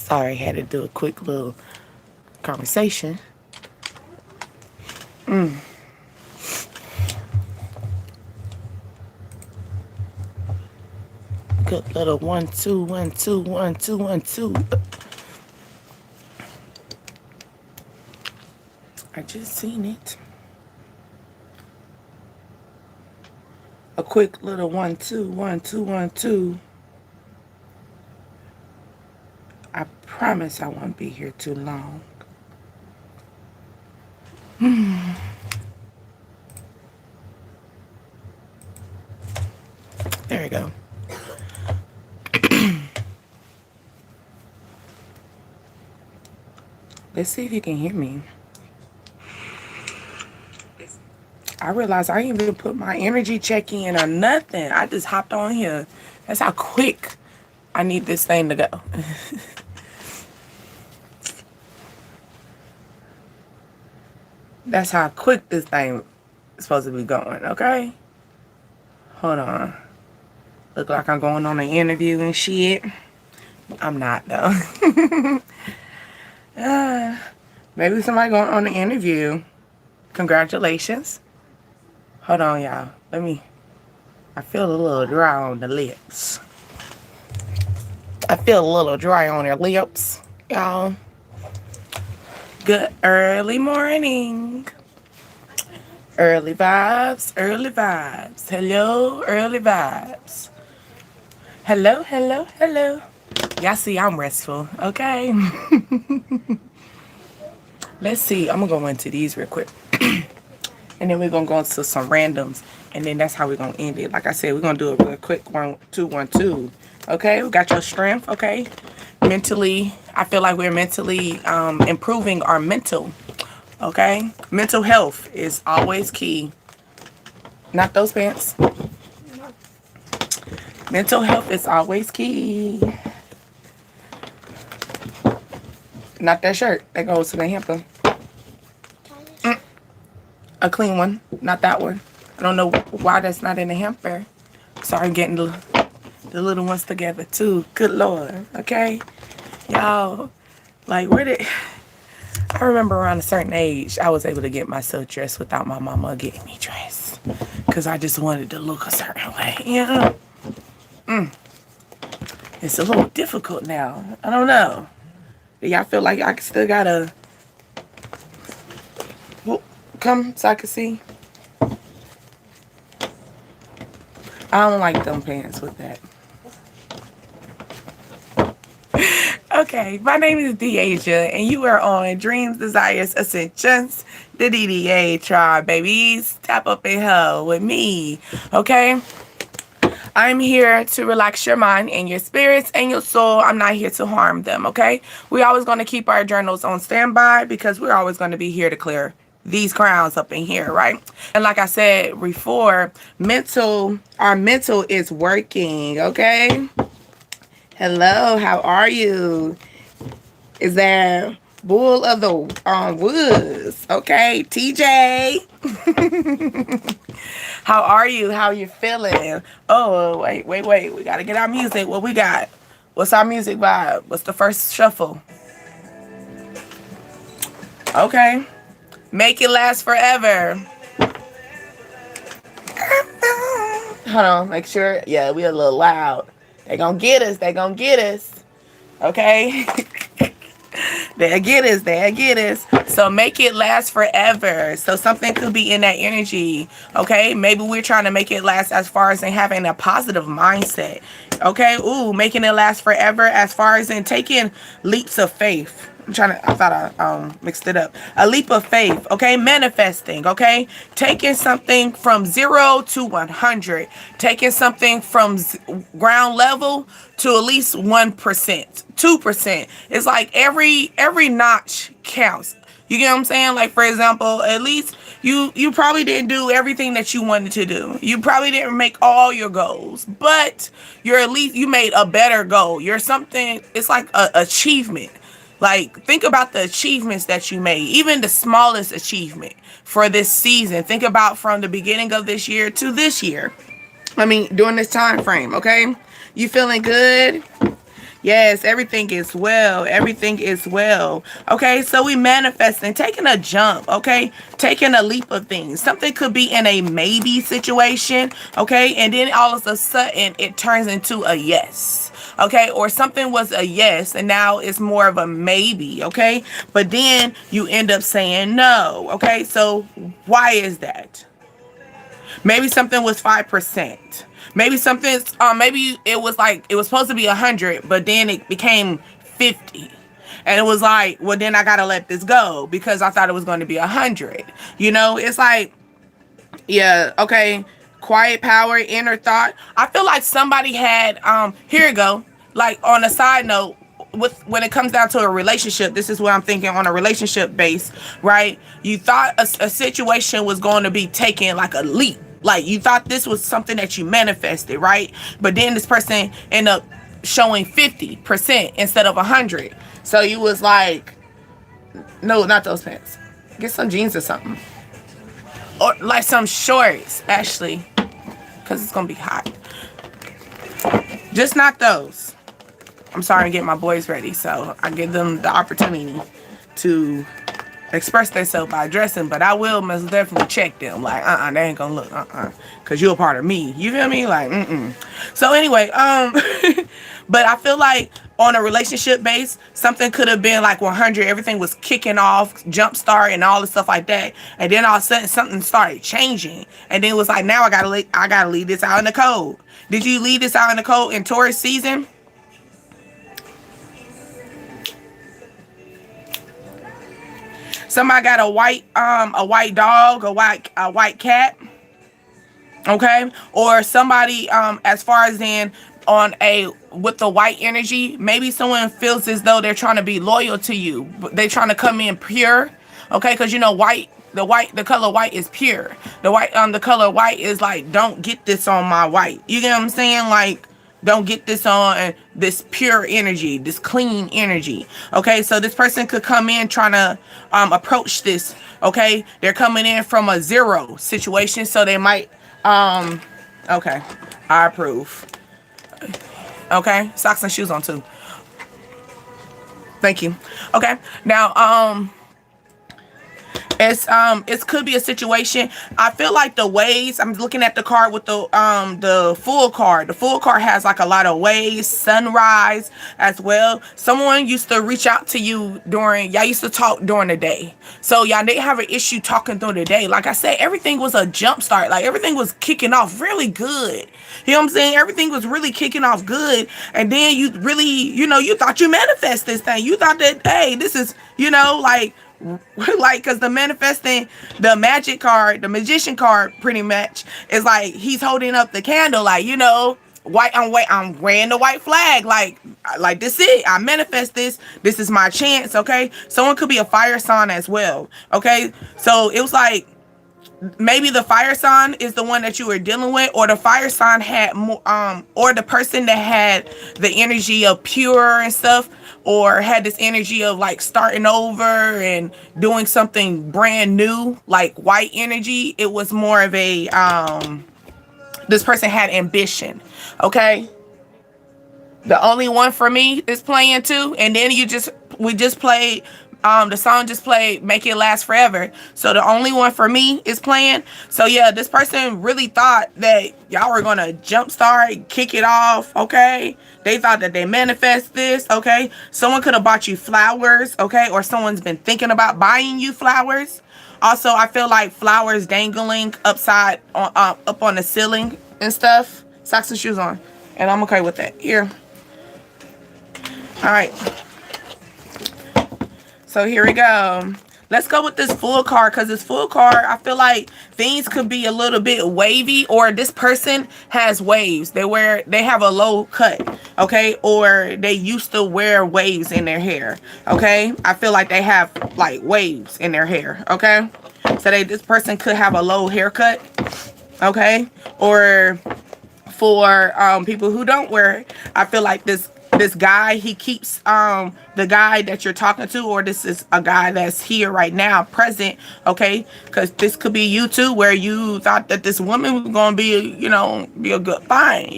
Sorry, had to do a quick little conversation. Good little 1 2 1 2 1 2 1 2. I just seen it. A quick little 1 2 1 2 1 2. I promise I won't be here too long. There we go. Let's see if you can hear me. I realized I didn't even put my energy check in or nothing. I just hopped on here. That's how quick I need this thing to go. That's how quick this thing is supposed to be going, okay? Hold on. Look like I'm going on an interview and shit. I'm not, though. Maybe somebody going on an interview. Congratulations. Hold on, y'all. I feel a little dry on the lips. I feel a little dry on your lips, y'all. Good early morning. Early vibes, early vibes. Hello, early vibes. Hello, hello, hello. Y'all see I'm restful, okay? Let's see. I'm going to go into these real quick. And then we're going to go into some randoms. And then that's how we're going to end it. Like I said, we're going to do a real quick 1 2 1 2. Okay? We got your strength, okay? Mentally, I feel like we're mentally improving our mental. Okay? Mental health is always key. Not those pants. Mental health is always key. Not that shirt. That goes to the hamper. A clean one. Not that one. I don't know why that's not in the hamper. Sorry, getting the little ones together too. Good Lord. Okay? Y'all, like, I remember around a certain age, I was able to get myself dressed without my mama getting me dressed. Because I just wanted to look a certain way. You know? It's a little difficult now. I don't know. Do y'all feel like I still gotta come so I can see? I don't like them pants with that. Okay, my name is Deasia, and you are on Dreams, Desires, Ascensions, the DDA tribe, babies. Tap up in hell with me, okay? I'm here to relax your mind and your spirits and your soul. I'm not here to harm them, okay? We're always going to keep our journals on standby because we're always going to be here to clear these crowns up in here, right? And like I said before, our mental is working, okay? Hello, how are you? Is that Bull of the Woods? Okay, TJ. How are you? How you feeling? Oh, wait. We got to get our music. What we got? What's our music vibe? What's the first shuffle? Okay. Make it last forever. Hold on, make sure. Yeah, we a little loud. They gonna get us. Okay? They'll get us. So make it last forever. So something could be in that energy. Okay? Maybe we're trying to make it last as far as in having a positive mindset. Okay? Ooh, making it last forever as far as in taking leaps of faith. I thought I mixed it up. A leap of faith, okay? Manifesting, okay? Taking something from 0 to 100. Taking something from ground level to at least 1%, 2%. It's like every notch counts. You get what I'm saying? Like, for example, at least you probably didn't do everything that you wanted to do. You probably didn't make all your goals, but you made a better goal. It's like an achievement. Like, think about the achievements that you made, even the smallest achievement for this season. Think about from the beginning of this year to this year. During this time frame, okay? You feeling good? Yes, everything is well. Everything is well. Okay, so we manifesting, taking a jump, okay? Taking a leap of things. Something could be in a maybe situation, okay? And then all of a sudden it turns into a yes. Okay, or something was a yes and now it's more of a maybe, okay? But then you end up saying no, okay? So why is that? Maybe something was 5%. Maybe something, maybe it was like, it was supposed to be 100, but then it became 50. And it was like, well, then I got to let this go because I thought it was going to be 100. You know, it's like, yeah, okay. Quiet power, inner thought. I feel like somebody had, here you go. Like on a side note, with when it comes down to a relationship, this is what I'm thinking on a relationship base, right? You thought a situation was going to be taken like a leap. Like you thought this was something that you manifested, right? But then this person ended up showing 50% instead of 100. So you was like, no, not those pants. Get some jeans or something. Or like some shorts, actually, because it's going to be hot. Just not those. I'm starting to get my boys ready, so I give them the opportunity to express themselves by dressing, but I will most definitely check them. Like, they ain't gonna look, because you're a part of me. You feel me? Like, So anyway, but I feel like on a relationship base, something could have been like 100. Everything was kicking off, jump start, and all the stuff like that. And then all of a sudden, something started changing, and then it was like, now I gotta leave this out in the cold. Did you leave this out in the cold in Taurus season? Somebody got a white dog, a white cat, okay? Or somebody, as far as in on a with the white energy, maybe someone feels as though they're trying to be loyal to you, but they're trying to come in pure, okay? Because you know the color white is pure. The color white is like, don't get this on my white. You get what I'm saying? Like, don't get this on this pure energy, this clean energy. Okay, so this person could come in trying to approach this. Okay, they're coming in from a 0 situation, so they might. Okay, I approve. Okay, socks and shoes on too. Thank you. Okay, now it could be a situation. I feel like the waves, I'm looking at the card with the full card. The full card has like a lot of waves, sunrise as well. Someone used to reach out to you y'all used to talk during the day. So y'all didn't have an issue talking through the day. Like I said, everything was a jump start. Like everything was kicking off really good. You know what I'm saying? Everything was really kicking off good. And then you really, you thought you manifest this thing. You thought that, hey, this is, like, because the manifesting, the magic card, the magician card pretty much is like he's holding up the candle, like, white, I'm wearing the white flag, like this it, I manifest this is my chance. Okay, someone could be a fire sign as well. Okay, so it was like maybe the fire sign is the one that you were dealing with, or the fire sign had more, or the person that had the energy of pure and stuff, or had this energy of like starting over and doing something brand new, like white energy. It was more of a this person had ambition. Okay, the only one for me is playing too, and then we just played. The song just played Make It Last Forever. So the only one for me is playing. So yeah, this person really thought that y'all were going to jumpstart, kick it off, okay? They thought that they manifest this, okay? Someone could have bought you flowers, okay? Or someone's been thinking about buying you flowers. Also, I feel like flowers dangling up on the ceiling and stuff. Socks and shoes on. And I'm okay with that. Here. All right. So here we go. Let's go with this full card, because this full card, I feel like things could be a little bit wavy, or this person has waves. They have a low cut, okay? Or they used to wear waves in their hair, okay? I feel like they have like waves in their hair, okay? So this person could have a low haircut, okay? Or for people who don't wear it, I feel like this this guy, he keeps the guy that you're talking to, or this is a guy that's here right now present, okay? Because this could be you too, where you thought that this woman was gonna be, be a good find.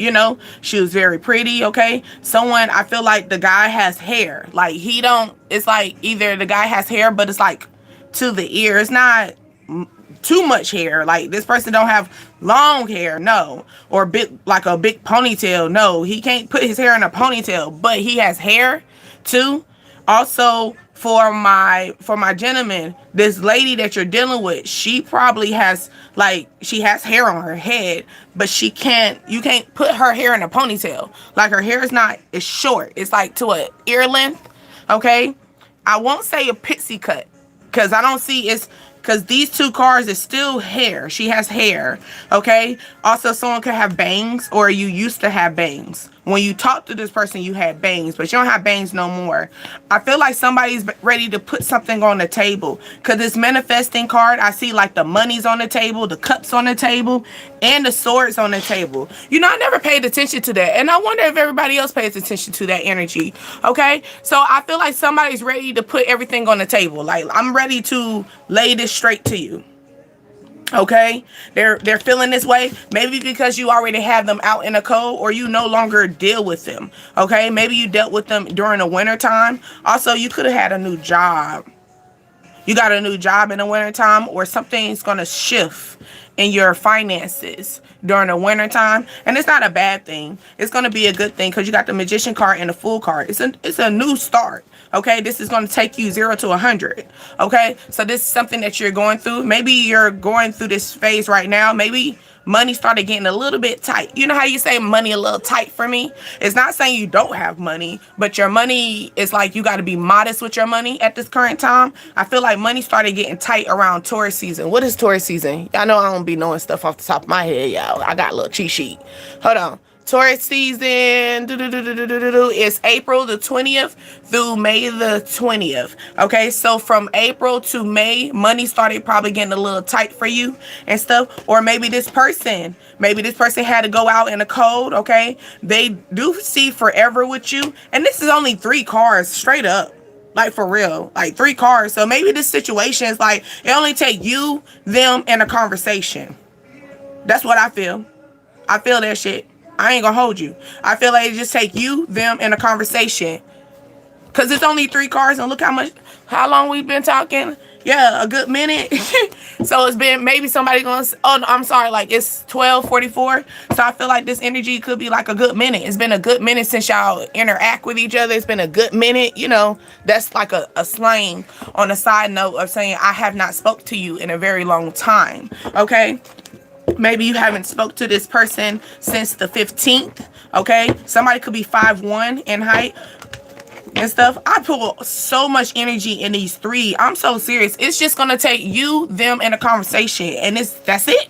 She was very pretty, okay? Someone, I feel like the guy has hair, like he don't, it's like either the guy has hair, but it's like to the ear, it's not too much hair. Like this person don't have long hair, no, or big, like a big ponytail, no. He can't put his hair in a ponytail, but he has hair too. Also, for my gentleman, this lady that you're dealing with, she probably has, like, she has hair on her head, but you can't put her hair in a ponytail. Like her hair is not, it's short, it's like to a ear length, okay? I won't say a pixie cut, because I don't see, it's because these two cards is still hair. She has hair, okay? Also, someone could have bangs, or you used to have bangs. When you talk to this person, you had bangs, but you don't have bangs no more. I feel like somebody's ready to put something on the table, because this manifesting card, I see like the money's on the table, the cups on the table, and the swords on the table. I never paid attention to that, and I wonder if everybody else pays attention to that energy, okay? So I feel like somebody's ready to put everything on the table. Like, I'm ready to lay this straight to you. Okay, they're feeling this way, maybe because you already have them out in the cold, or you no longer deal with them. Okay, maybe you dealt with them during the winter time. Also, you could have had a new job. You got a new job in the winter time, or something's going to shift in your finances during the winter time, and it's not a bad thing. It's going to be a good thing, because you got the Magician card and the Fool card. It's a new start. Okay, this is going to take you 0 to 100. Okay, so this is something that you're going through. Maybe you're going through this phase right now. Maybe money started getting a little bit tight. You know how you say money a little tight for me? It's not saying you don't have money, but your money is like, you got to be modest with your money at this current time. I feel like money started getting tight around Taurus season. What is Taurus season? Y'all know I don't be knowing stuff off the top of my head, y'all. I got a little cheat sheet. Hold on. Taurus season is April the 20th through May the 20th. Okay, so from April to May, money started probably getting a little tight for you and stuff. Or maybe this person had to go out in the cold. Okay, they do see forever with you, and this is only 3 cards straight up. Like, for real, like 3 cards. So maybe this situation is like, it only take you, them, and a conversation. That's what I feel. I feel that shit. I ain't gonna hold you. I feel like it just take you, them, and a conversation. Because it's only 3 cards, and look how long we've been talking. Yeah, a good minute. So it's been, maybe somebody going to, oh, no, I'm sorry, like it's 12:44. So I feel like this energy could be like a good minute. It's been a good minute since y'all interact with each other. It's been a good minute. That's like a slang on a side note of saying, I have not spoke to you in a very long time. Okay? Maybe you haven't spoke to this person since the 15th, okay? Somebody could be 5'1" in height and stuff. I pull so much energy in these 3. I'm so serious. It's just going to take you, them, and a conversation, and that's it.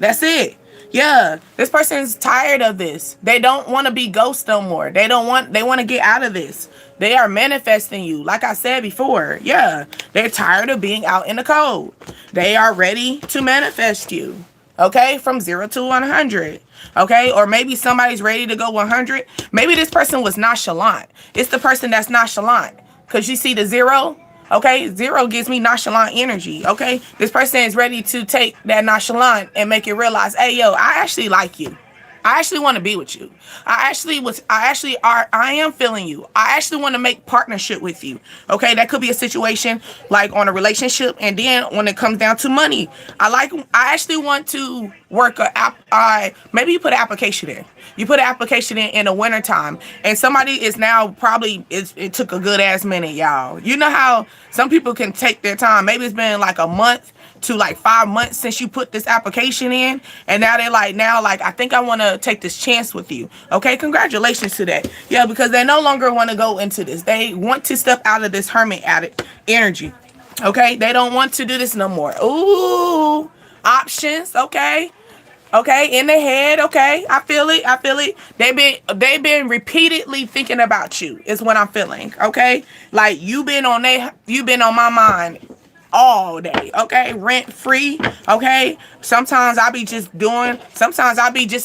That's it. Yeah, this person is tired of this. They don't want to be ghosts no more. They want to get out of this. They are manifesting you. Like I said before, yeah, they're tired of being out in the cold. They are ready to manifest you. Okay, from 0 to 100. Okay, or maybe somebody's ready to go 100. Maybe this person was nonchalant. It's the person that's nonchalant. Because you see the 0. Okay, 0 gives me nonchalant energy. Okay, this person is ready to take that nonchalant and make it realize, hey, yo, I actually like you. I actually want to be with you. I am feeling you. I actually want to make partnership with you. Okay, that could be a situation like on a relationship, and then when it comes down to money, I actually want to work maybe you put an application in. You put an application in the wintertime, and somebody is now probably, it took a good ass minute, y'all. You know how some people can take their time. Maybe it's been like a month to like 5 months since you put this application in, and now they're like, I think I want to take this chance with you. Okay, congratulations to that. Yeah, because they no longer want to go into this. They want to step out of this hermit energy. Okay, they don't want to do this no more. Ooh, options. Okay, in the head. Okay, I feel it. They've been repeatedly thinking about you is what I'm feeling. Okay, like you've been on my mind all day. Okay, rent free. Okay, sometimes I'll be just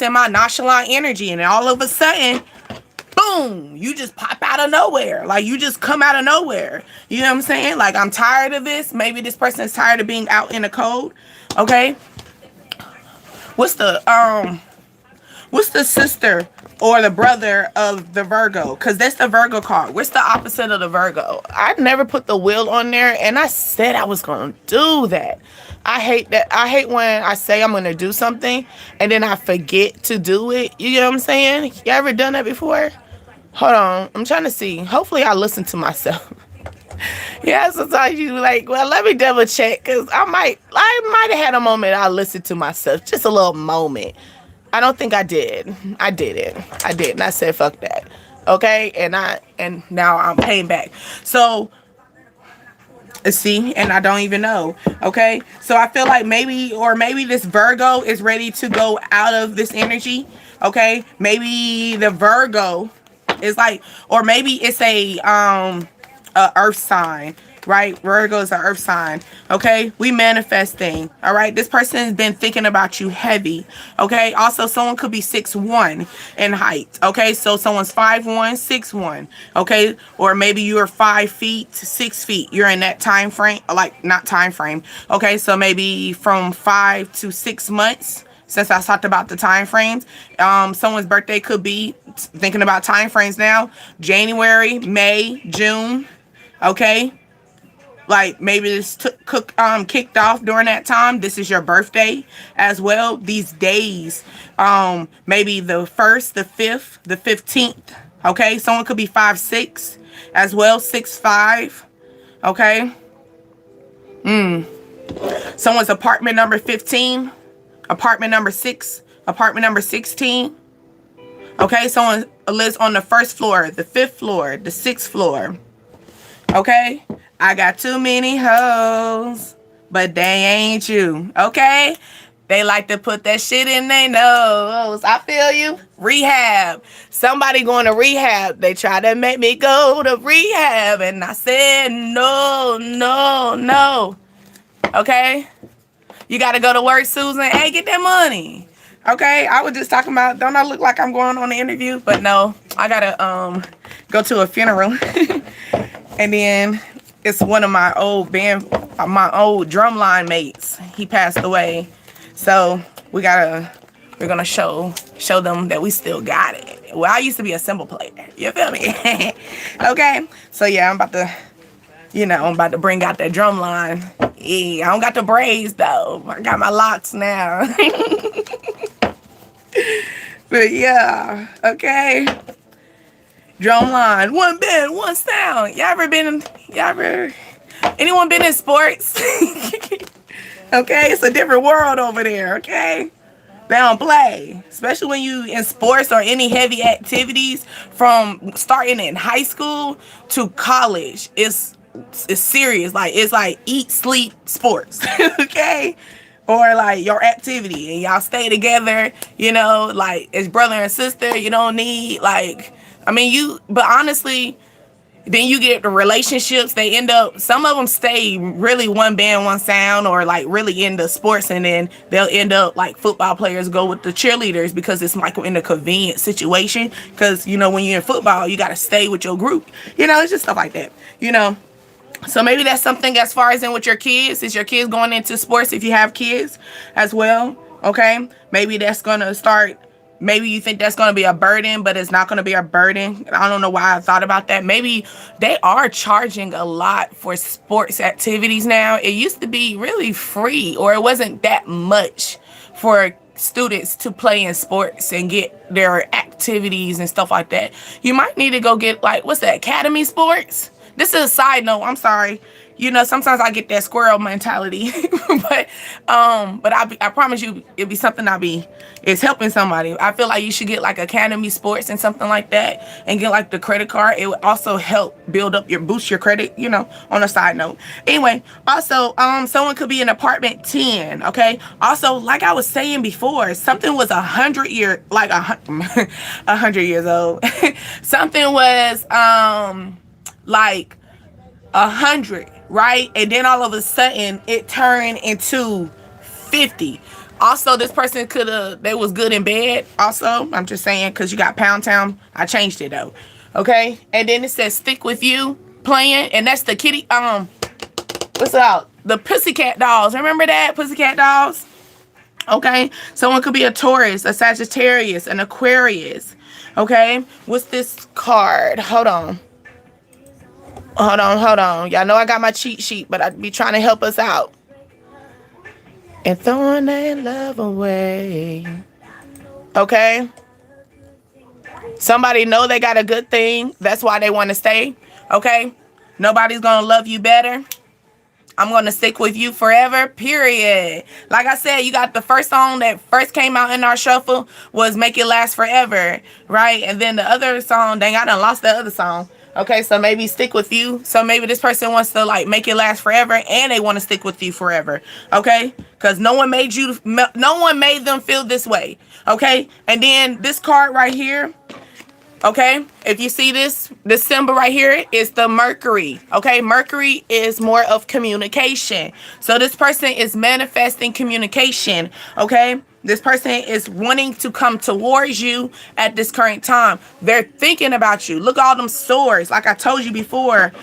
in my nonchalant energy, and all of a sudden, boom, you just pop out of nowhere. Like, you just come out of nowhere. You know what I'm saying? Like, I'm tired of this. Maybe this person is tired of being out in the cold. Okay. What's the sister or the brother of the Virgo? Because that's the Virgo card. What's the opposite of the Virgo? I never put the wheel on there, and I said I was going to do that. I hate that. I hate when I say I'm going to do something, and then I forget to do it. You know what I'm saying? You ever done that before? Hold on. I'm trying to see. Hopefully I listen to myself. Yeah, sometimes you like, well, let me double check, because I might have had a moment I listened to myself. Just a little moment. I don't think I did. I did it. I did. And I said, fuck that. Okay? And now I'm paying back. So, see, and I don't even know. Okay? So I feel like maybe this Virgo is ready to go out of this energy. Okay? Maybe the Virgo is like, or maybe it's a earth sign, right? Virgo is an earth sign. Okay, we manifesting. All right, this person has been thinking about you heavy. Okay, also someone could be 6'1" in height. Okay, so someone's 5'1", 6'1". Okay, or maybe you're 5 feet to 6 feet. You're in that time frame, like not time frame. Okay, so maybe from 5 to 6 months. Since I talked about the time frames, someone's birthday could be, thinking about time frames now, January, May, June. Okay, like maybe this kicked off during that time. This is your birthday as well. These days, maybe the 1st, the 5th, the 15th. Okay, someone could be 5'6" as well, 6'5". Okay, someone's apartment number 15, apartment number 6, apartment number 16. Okay, someone lives on the 1st floor, the 5th floor, the 6th floor. Okay, I got too many hoes, but they ain't you. Okay, they like to put that shit in their nose. I feel you. Rehab. Somebody going to rehab. They try to make me go to rehab, and I said no, no, no. Okay, you got to go to work, Susan. Hey, get that money. Okay, I was just talking about, don't I look like I'm going on the interview? But no, I gotta go to a funeral. And then it's one of my old drumline mates. He passed away. So we're gonna show them that we still got it. Well, I used to be a cymbal player. You feel me? Okay. So yeah, I'm about to bring out that drum line. Yeah, I don't got the braids though. I got my locks now. But yeah, okay. Drum line, one band, one sound. Anyone been in sports? Okay, it's a different world over there, okay? They don't play. Especially when you in sports or any heavy activities from starting in high school to college. It's serious. Like, it's like eat, sleep, sports. Okay? Or like your activity and y'all stay together, like as brother and sister. You don't need but honestly, then you get the relationships. They end up, some of them stay really one band, one sound, or like really into sports, and then they'll end up like football players go with the cheerleaders because it's like in a convenient situation. Because, when you're in football, you got to stay with your group. It's just stuff like that, So maybe that's something as far as in with your kids. Is your kids going into sports if you have kids as well? Okay. Maybe that's going to start. Maybe you think that's going to be a burden, but it's not going to be a burden. I don't know why I thought about that. Maybe they are charging a lot for sports activities now. It used to be really free, or it wasn't that much for students to play in sports and get their activities and stuff like that. You might need to go get what's that, Academy Sports? This is a side note. I'm sorry. Sometimes I get that squirrel mentality, but I promise you, it'll be something it's helping somebody. I feel like you should get Academy Sports and something like that, and get the credit card. It would also help boost your credit, on a side note. Anyway, also, someone could be in apartment 10. Okay. Also, like I was saying before, something was 100 years old. Something was, 100, right? And then all of a sudden it turned into 50. Also, this person could have, they was good in bed. Also, I'm just saying, because you got Pound Town. I changed it though. Okay. And then it says stick with you playing. And that's the kitty, what's out? The Pussycat Dolls. Remember that? Pussycat Dolls? Okay. Someone could be a Taurus, a Sagittarius, an Aquarius. Okay. What's this card? Hold on. Hold on. Y'all know I got my cheat sheet, but I be trying to help us out. And throwing that love away. Okay. Somebody know they got a good thing. That's why they want to stay. Okay. Nobody's going to love you better. I'm going to stick with you forever, period. Like I said, you got the first song that first came out in our shuffle was Make It Last Forever, right? And then the other song, dang, I done lost the other song. Okay, so maybe stick with you. So maybe this person wants to like make it last forever and they want to stick with you forever. Okay? Because no one made them feel this way. Okay? And then this card right here. Okay, if you see this symbol right here is the Mercury. Okay, Mercury is more of communication. So this person is manifesting communication. Okay, this person is wanting to come towards you at this current time. They're thinking about you. Look at all them swords. Like I told you before.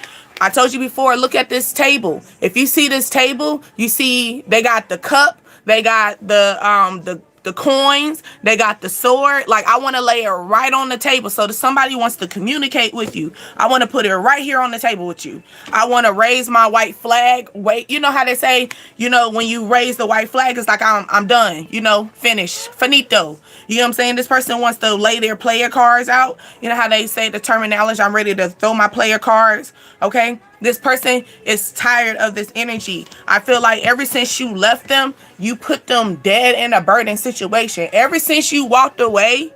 Look at this table. If you see this table, you see they got the cup. They got the coins, they got the sword. Like I want to lay it right on the table. So if somebody wants to communicate with you, I want to put it right here on the table with you. I want to raise my white flag. Wait, you know how they say, you know, when you raise the white flag, it's like I'm done, you know, finished, finito. You know what I'm saying? This person wants to lay their player cards out. You know how they say the terminology, I'm ready to throw my player cards. Okay. This person is tired of this energy. I feel like ever since you left them, you put them dead in a burden situation. Ever since you walked away,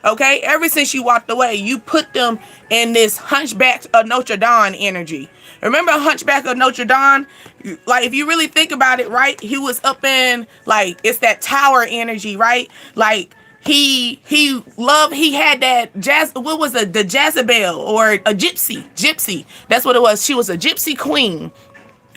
okay? Ever since you walked away, you put them in this Hunchback of Notre Dame energy. Remember Hunchback of Notre Dame? Like, if you really think about it, right? He was up in, like, it's that tower energy, right? Like, he had that what was it, the Jezebel or a gypsy. That's what it was. She was a gypsy queen.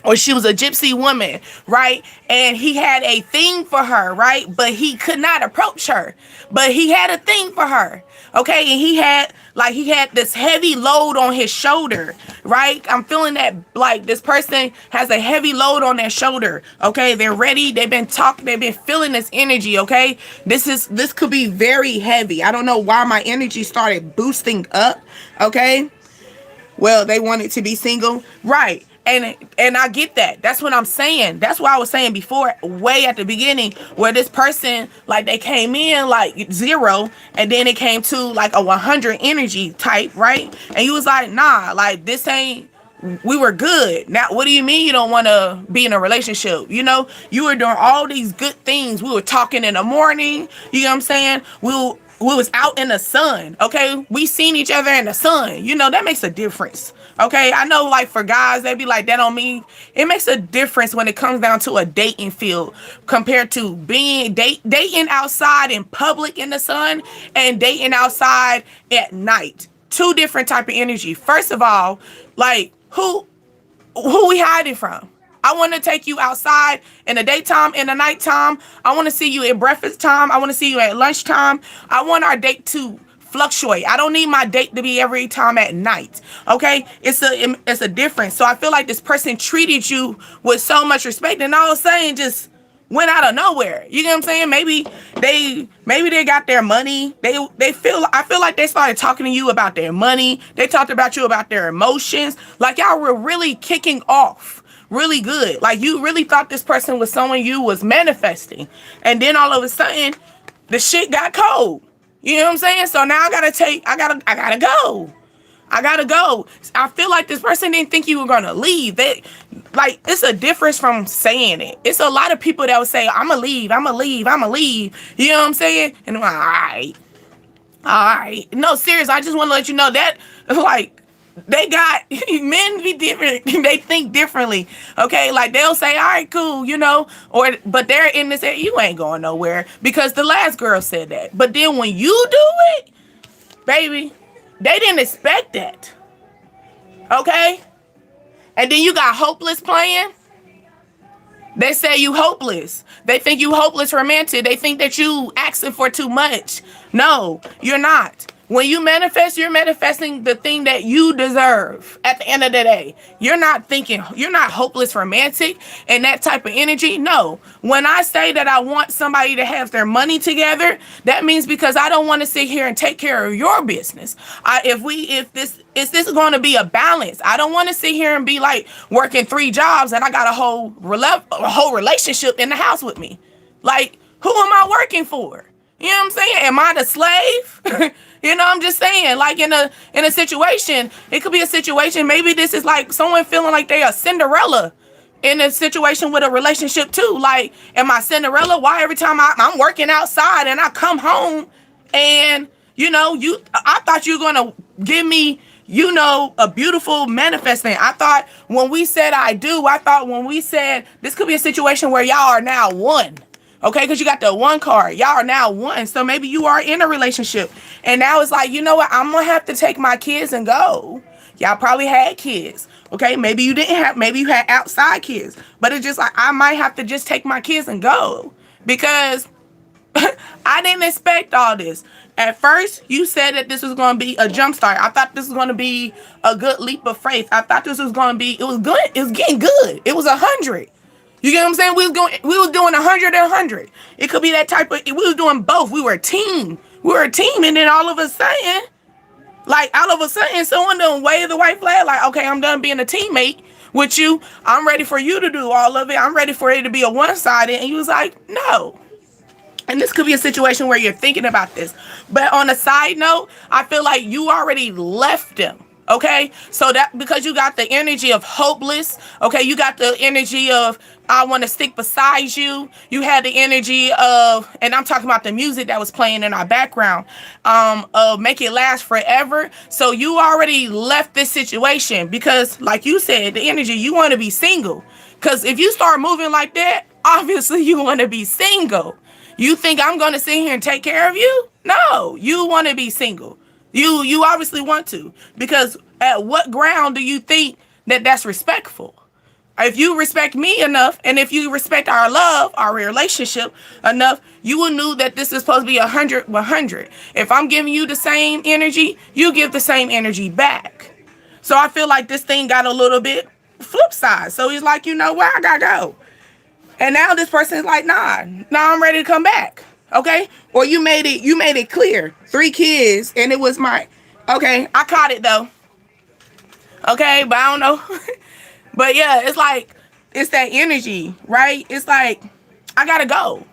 Or she was a gypsy woman, right? And he had a thing for her, right? But he could not approach her. But he had a thing for her, okay? And he had this heavy load on his shoulder, right? I'm feeling that like this person has a heavy load on their shoulder, okay? They're ready. They've been feeling this energy, okay? This could be very heavy. I don't know why my energy started boosting up, okay? Well, they wanted to be single, right? And I get that. That's what I'm saying. That's what I was saying before, way at the beginning, where this person, like, they came in like 0, and then it came to like a 100 energy type, right? And you was like, nah, like this ain't. We were good. Now, what do you mean you don't want to be in a relationship? You know, you were doing all these good things. We were talking in the morning. You know what I'm saying? We was out in the sun, okay? We seen each other in the sun. You know, that makes a difference, okay? I know, like, for guys, they be like, that don't mean... It makes a difference when it comes down to a dating field compared to being dating outside in public in the sun and dating outside at night. Two different type of energy. First of all, like, who we hiding from? I want to take you outside in the daytime, in the nighttime. I want to see you at breakfast time. I want to see you at lunchtime. I want our date to fluctuate. I don't need my date to be every time at night. Okay? It's a difference. So I feel like this person treated you with so much respect, and all of a sudden just went out of nowhere. You know what I'm saying? Maybe they got their money. I feel like they started talking to you about their money. They talked about you about their emotions. Like y'all were really kicking off really good. Like you really thought this person was someone you was manifesting. And then all of a sudden the shit got cold. You know what I'm saying? So now I gotta go. I feel like this person didn't think you were gonna leave. It's a difference from saying it. It's a lot of people that would say, I'ma leave. You know what I'm saying? And I'm like, all right. No, serious. I just want to let you know that, like, they got men be different. They think differently. Okay, like they'll say, all right, cool, you know, but they're in this area, you ain't going nowhere because the last girl said that. But then when you do it, baby, they didn't expect that. Okay? And then you got Hopeless playing. They say you hopeless. They think you hopeless romantic. They think that you asking for too much. No, you're not. When you manifest, you're manifesting the thing that you deserve at the end of the day. You're not thinking, you're not hopeless romantic and that type of energy. No. When I say that I want somebody to have their money together, that means because I don't want to sit here and take care of your business. If this is going to be a balance. I don't want to sit here and be like working 3 jobs and I got a whole relationship in the house with me. Like, who am I working for? You know what I'm saying? Am I the slave? You know, I'm just saying, like in a situation, it could be a situation. Maybe this is like someone feeling like they are Cinderella in a situation with a relationship too. Like, am I Cinderella? Why every time I'm working outside and I come home and, you know, I thought you were going to give me, you know, a beautiful manifesting. I thought when we said I do, I thought when we said this could be a situation where y'all are now one. Okay, because you got the 1 card. Y'all are now one. So maybe you are in a relationship. And now it's like, you know what? I'm going to have to take my kids and go. Y'all probably had kids. Okay, maybe you didn't have, maybe you had outside kids. But it's just like, I might have to just take my kids and go. Because I didn't expect all this. At first, you said that this was going to be a jump start. I thought this was going to be a good leap of faith. I thought this was going to be, it was good. It was getting good. It was 100. You get what I'm saying? We was doing 100 and 100. It could be that type of, we was doing both. We were a team. And then all of a sudden, someone done wave the white flag. Like, okay, I'm done being a teammate with you. I'm ready for you to do all of it. I'm ready for it to be a one-sided. And you was like, no. And this could be a situation where you're thinking about this. But on a side note, I feel like you already left them. Okay, so that because you got the energy of hopeless, okay, you got the energy of I want to stick beside you. You had the energy of, and I'm talking about the music that was playing in our background, of make it last forever. So you already left this situation because, like you said, the energy, you want to be single. Because if you start moving like that, obviously you want to be single. You think I'm going to sit here and take care of you? No, you want to be single. You obviously want to, because at what ground do you think that that's respectful? If you respect me enough, and if you respect our love, our relationship enough, you will know that this is supposed to be 100. If I'm giving you the same energy, you give the same energy back. So I feel like this thing got a little bit flip side. So he's like, you know what, I gotta go. And now this person is like, nah, I'm ready to come back. Okay, or you made it clear 3 kids and it was my, okay, I caught it though. Okay, but I don't know. But yeah, it's like, it's that energy, right? It's like, I gotta go.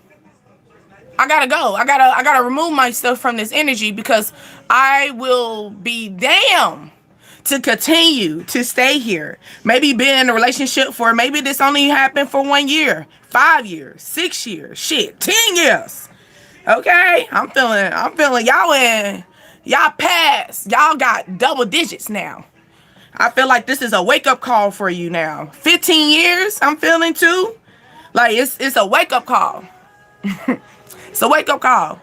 I gotta remove myself from this energy because I will be damned to continue to stay here. Maybe be in a relationship for, maybe this only happened for 1 year, 5 years, 6 years, shit, 10 years. Okay, I'm feeling y'all passed. Y'all got double digits now. I feel like this is a wake-up call for you now. 15 years, I'm feeling too. Like it's a wake-up call. It's a wake-up call.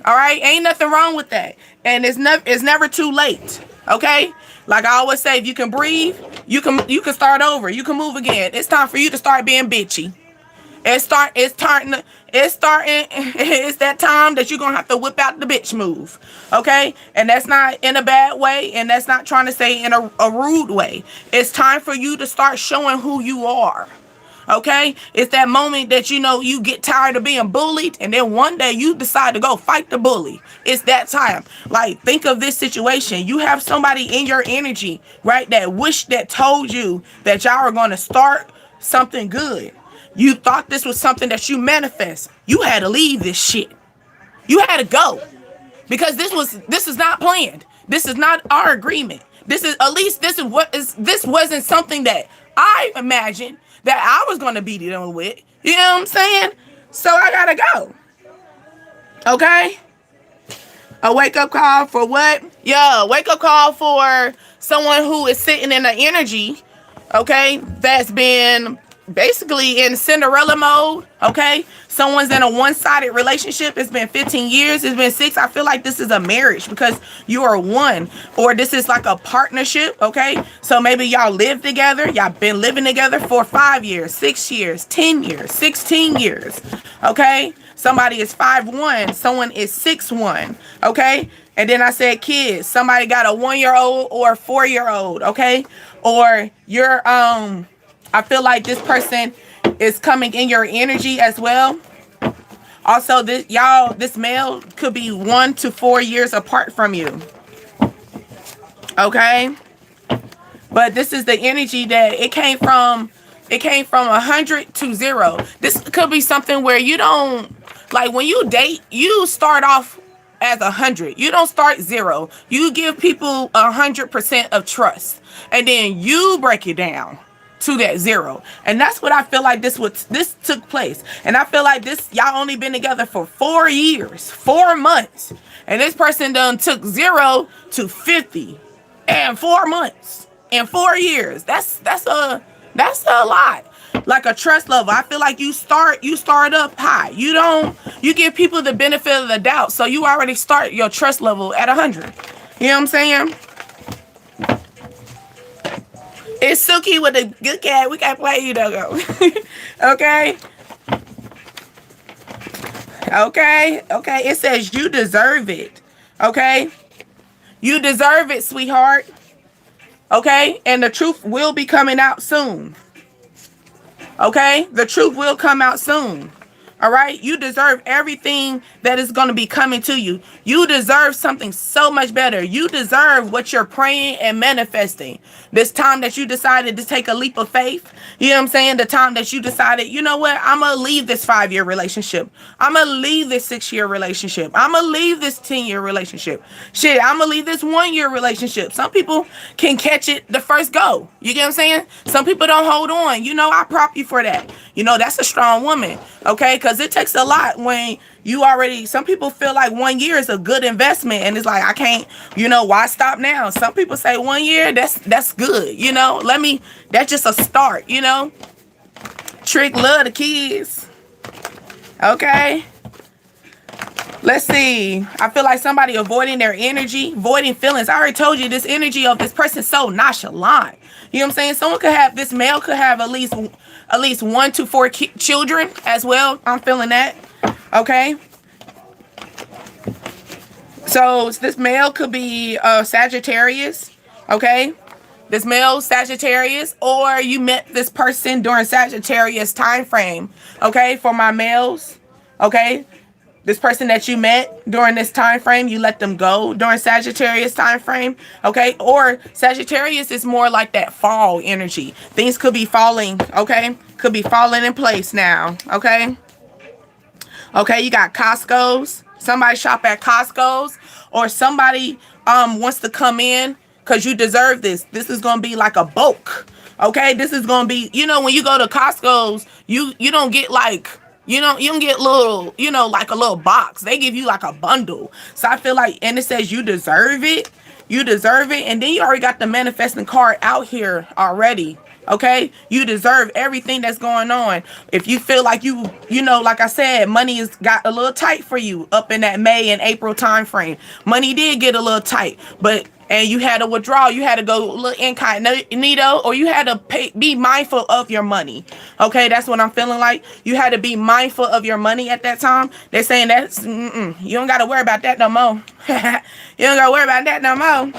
All right, ain't nothing wrong with that. And it's never too late. Okay? Like I always say, if you can breathe, you can start over. You can move again. It's time for you to start being bitchy. It's that time that you're gonna have to whip out the bitch move. Okay? And that's not in a bad way, and that's not trying to say in a rude way. It's time for you to start showing who you are. Okay? It's that moment that you get tired of being bullied, and then one day you decide to go fight the bully. It's that time. Like, think of this situation. You have somebody in your energy, right, that told you that y'all are gonna start something good. You thought this was something that you manifest. You had to leave this shit. You had to go. Because this is not planned. This is not our agreement. This wasn't something that I imagined that I was going to be dealing with. You know what I'm saying? So I gotta go. Okay? A wake-up call for what? Yeah, wake-up call for someone who is sitting in the energy, okay, that's been basically in Cinderella mode. Okay, someone's in a one-sided relationship. It's been 15 years, it's been 6. I feel like this is a marriage because you are one, or this is like a partnership. Okay, so maybe y'all live together, y'all been living together for 5 years, 6 years, 10 years, 16 years. Okay, somebody is 5'1", someone is 6'1". Okay, and then I said kids, somebody got a 1-year-old or a 4-year-old. Okay, or you're I feel like this person is coming in your energy as well. Also, this male could be 1 to 4 years apart from you. Okay, but this is the energy that it came from. It came from 100 to 0. This could be something where you don't, like, when you date, you start off as 100. You don't start 0. You give people 100% of trust, and then you break it down to that 0. And that's what I feel like this took place. And I feel like y'all only been together for 4 years, 4 months, and this person done took 0 to 50 in 4 months, in 4 years. That's a lot. Like a trust level, I feel like you start up high. You give people the benefit of the doubt, so you already start your trust level at 100. You know what I'm saying? It's Suki with a good cat. We can't play you, Dogo. Okay. Okay. It says you deserve it. Okay. You deserve it, sweetheart. Okay. And the truth will be coming out soon. Okay. The truth will come out soon. All right. You deserve everything that is going to be coming to you. You deserve something so much better. You deserve what you're praying and manifesting. This time that you decided to take a leap of faith. You know what I'm saying? The time that you decided, you know what? I'm going to leave this 5-year relationship. I'm going to leave this 6-year relationship. I'm going to leave this 10-year relationship. Shit, I'm going to leave this 1-year relationship. Some people can catch it the first go. You get what I'm saying? Some people don't hold on. You know, I prop you for that. You know, that's a strong woman. Okay? Because it takes a lot when you already, some people feel like 1 year is a good investment, and it's like, I can't, you know, why stop now? Some people say 1 year, that's good, you know. That's just a start, you know. Trick love the kids. Okay. Let's see. I feel like somebody avoiding their energy, voiding feelings. I already told you this energy of this person so nonchalant. You know what I'm saying? This male could have at least 1 to 4 children as well. I'm feeling that. Okay. So this male could be Sagittarius. Okay. This male Sagittarius, or you met this person during Sagittarius time frame. Okay. For my males. Okay. This person that you met during this time frame, you let them go during Sagittarius time frame. Okay. Or Sagittarius is more like that fall energy. Things could be falling. Okay. Could be falling in place now. Okay. Okay, you got Costco's. Somebody shop at Costco's, or somebody wants to come in because you deserve this. This is gonna be like a bulk. Okay, this is gonna be, you know, when you go to Costco's, you don't get like, you don't get little, you know, like a little box. They give you like a bundle. So I feel like, and it says you deserve it. You deserve it, and then you already got the manifesting card out here already. Okay, you deserve everything that's going on. If you feel like you know, like I said, money has got a little tight for you up in that May and April time frame. Money did get a little tight, and you had to withdraw. You had to go a little incognito, or you had to be mindful of your money. Okay, that's what I'm feeling like. You had to be mindful of your money at that time. They're saying that's you don't got to worry about that no more. You don't got to worry about that no more.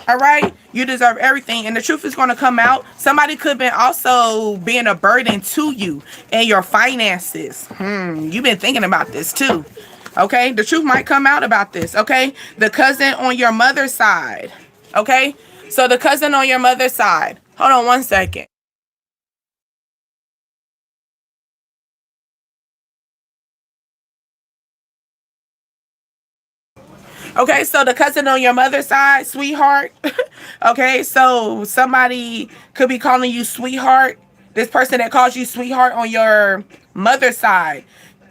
All right, you deserve everything, and the truth is going to come out. Somebody could have been also being a burden to you and your finances. You've been thinking about this too. Okay, the truth might come out about this. Okay, the cousin on your mother's side. Okay, so the cousin on your mother's side. Hold on 1 second. Okay, so the cousin on your mother's side, sweetheart. Okay, so somebody could be calling you sweetheart. This person that calls you sweetheart on your mother's side,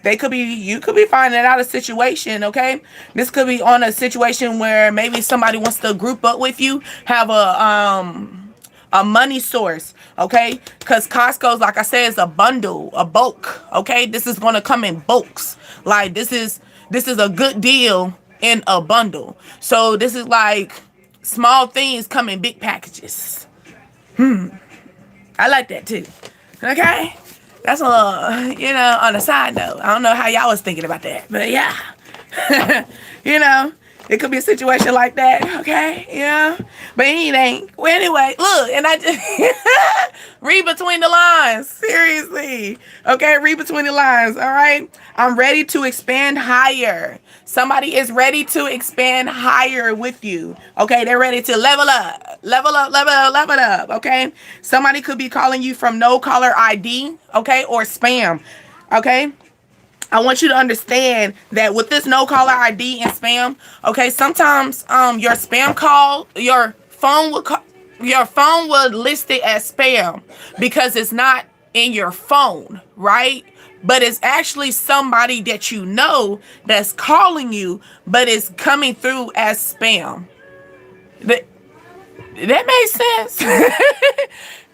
you could be finding out a situation. Okay, this could be on a situation where maybe somebody wants to group up with you, have a money source. okay? Because Costco's, like I said, is a bundle, a bulk, okay? This is going to come in bulks. Like, this is a good deal in a bundle. So this is like small things come in big packages. I like that too. Okay? That's a little, on a side note. I don't know how y'all was thinking about that, but yeah. It could be a situation like that, okay? Yeah. But it ain't. Well, anyway, look, and I just read between the lines. Seriously. Okay, read between the lines, all right? I'm ready to expand higher. Somebody is ready to expand higher with you. Okay, they're ready to level up, level up, level up, level up, okay? Somebody could be calling you from no caller ID, okay, or spam, okay? I want you to understand that with this no caller ID and spam, okay, sometimes your spam call, your phone will list it as spam because it's not in your phone, right? But it's actually somebody that you know that's calling you, but it's coming through as spam. That makes sense.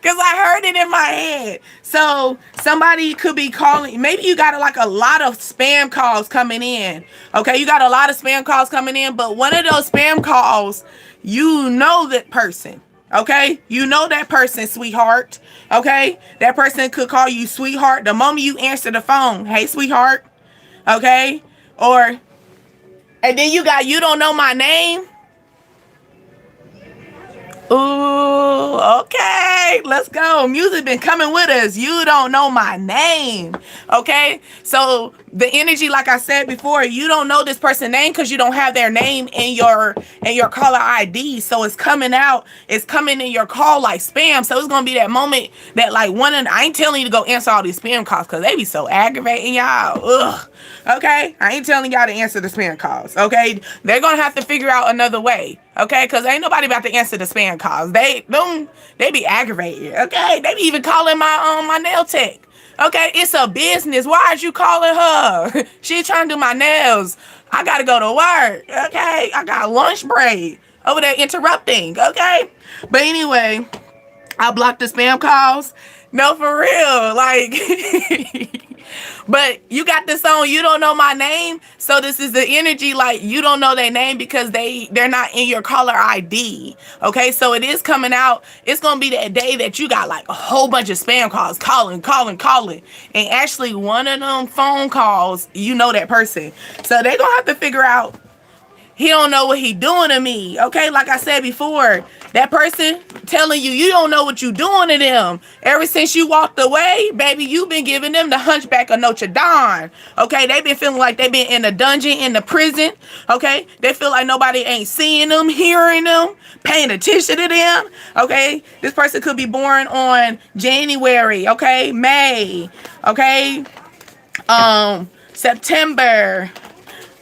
Because I heard it in my head. So somebody could be calling. Maybe you got a lot of spam calls coming in. Okay, you got a lot of spam calls coming in. But one of those spam calls, you know that person. Okay, you know that person, sweetheart. Okay, that person could call you sweetheart the moment you answer the phone. Hey, sweetheart. Okay, and then you don't know my name. Ooh, okay, let's go. Music been coming with us. You don't know my name, okay? So the energy, like I said before, you don't know this person's name because you don't have their name in your caller ID. So it's coming in your call like spam. So it's gonna be that moment that I ain't telling you to go answer all these spam calls because they be so aggravating, y'all. Ugh. Okay, I ain't telling y'all to answer the spam calls. Okay, they're gonna have to figure out another way. Okay, because ain't nobody about to answer the spam calls. They be aggravated. Okay, they be even calling my nail tech. Okay, it's a business. Why are you calling her? She trying to do my nails. I gotta go to work. Okay, I got lunch break over there interrupting. Okay, but anyway, I blocked the spam calls. No, for real, But you got this on, you don't know my name. So this is the energy, you don't know their name because they're not in your caller ID. Okay, so it is coming out. It's going to be that day that you got a whole bunch of spam calls calling. And actually one of them phone calls, you know that person. So they're going to have to figure out, he don't know what he doing to me. Okay, like I said before, that person telling you don't know what you doing to them. Ever since you walked away, baby, you've been giving them the Hunchback of Notre Dame. Okay, they've been feeling like they've been in a dungeon, in the prison. Okay, they feel like nobody ain't seeing them, hearing them, paying attention to them. Okay, this person could be born on January. Okay, May. Okay, September.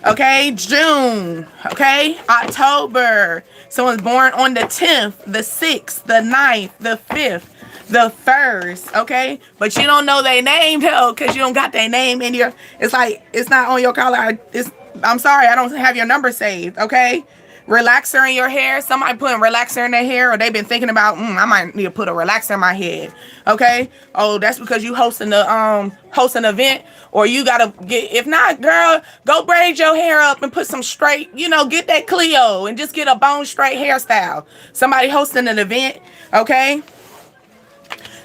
Okay, June, okay, October. Someone's born on the 10th, the 6th, the 9th, the 5th, the 1st, okay? But you don't know their name, though, because you don't got their name in your, it's not on your caller. I'm sorry, I don't have your number saved, okay? Relaxer in your hair. Somebody putting relaxer in their hair, or they've been thinking about, I might need to put a relaxer in my head. Okay. Oh, that's because you hosting an event, or you gotta get. If not, girl, go braid your hair up and put some straight. Get that Clio and just get a bone straight hairstyle. Somebody hosting an event. Okay.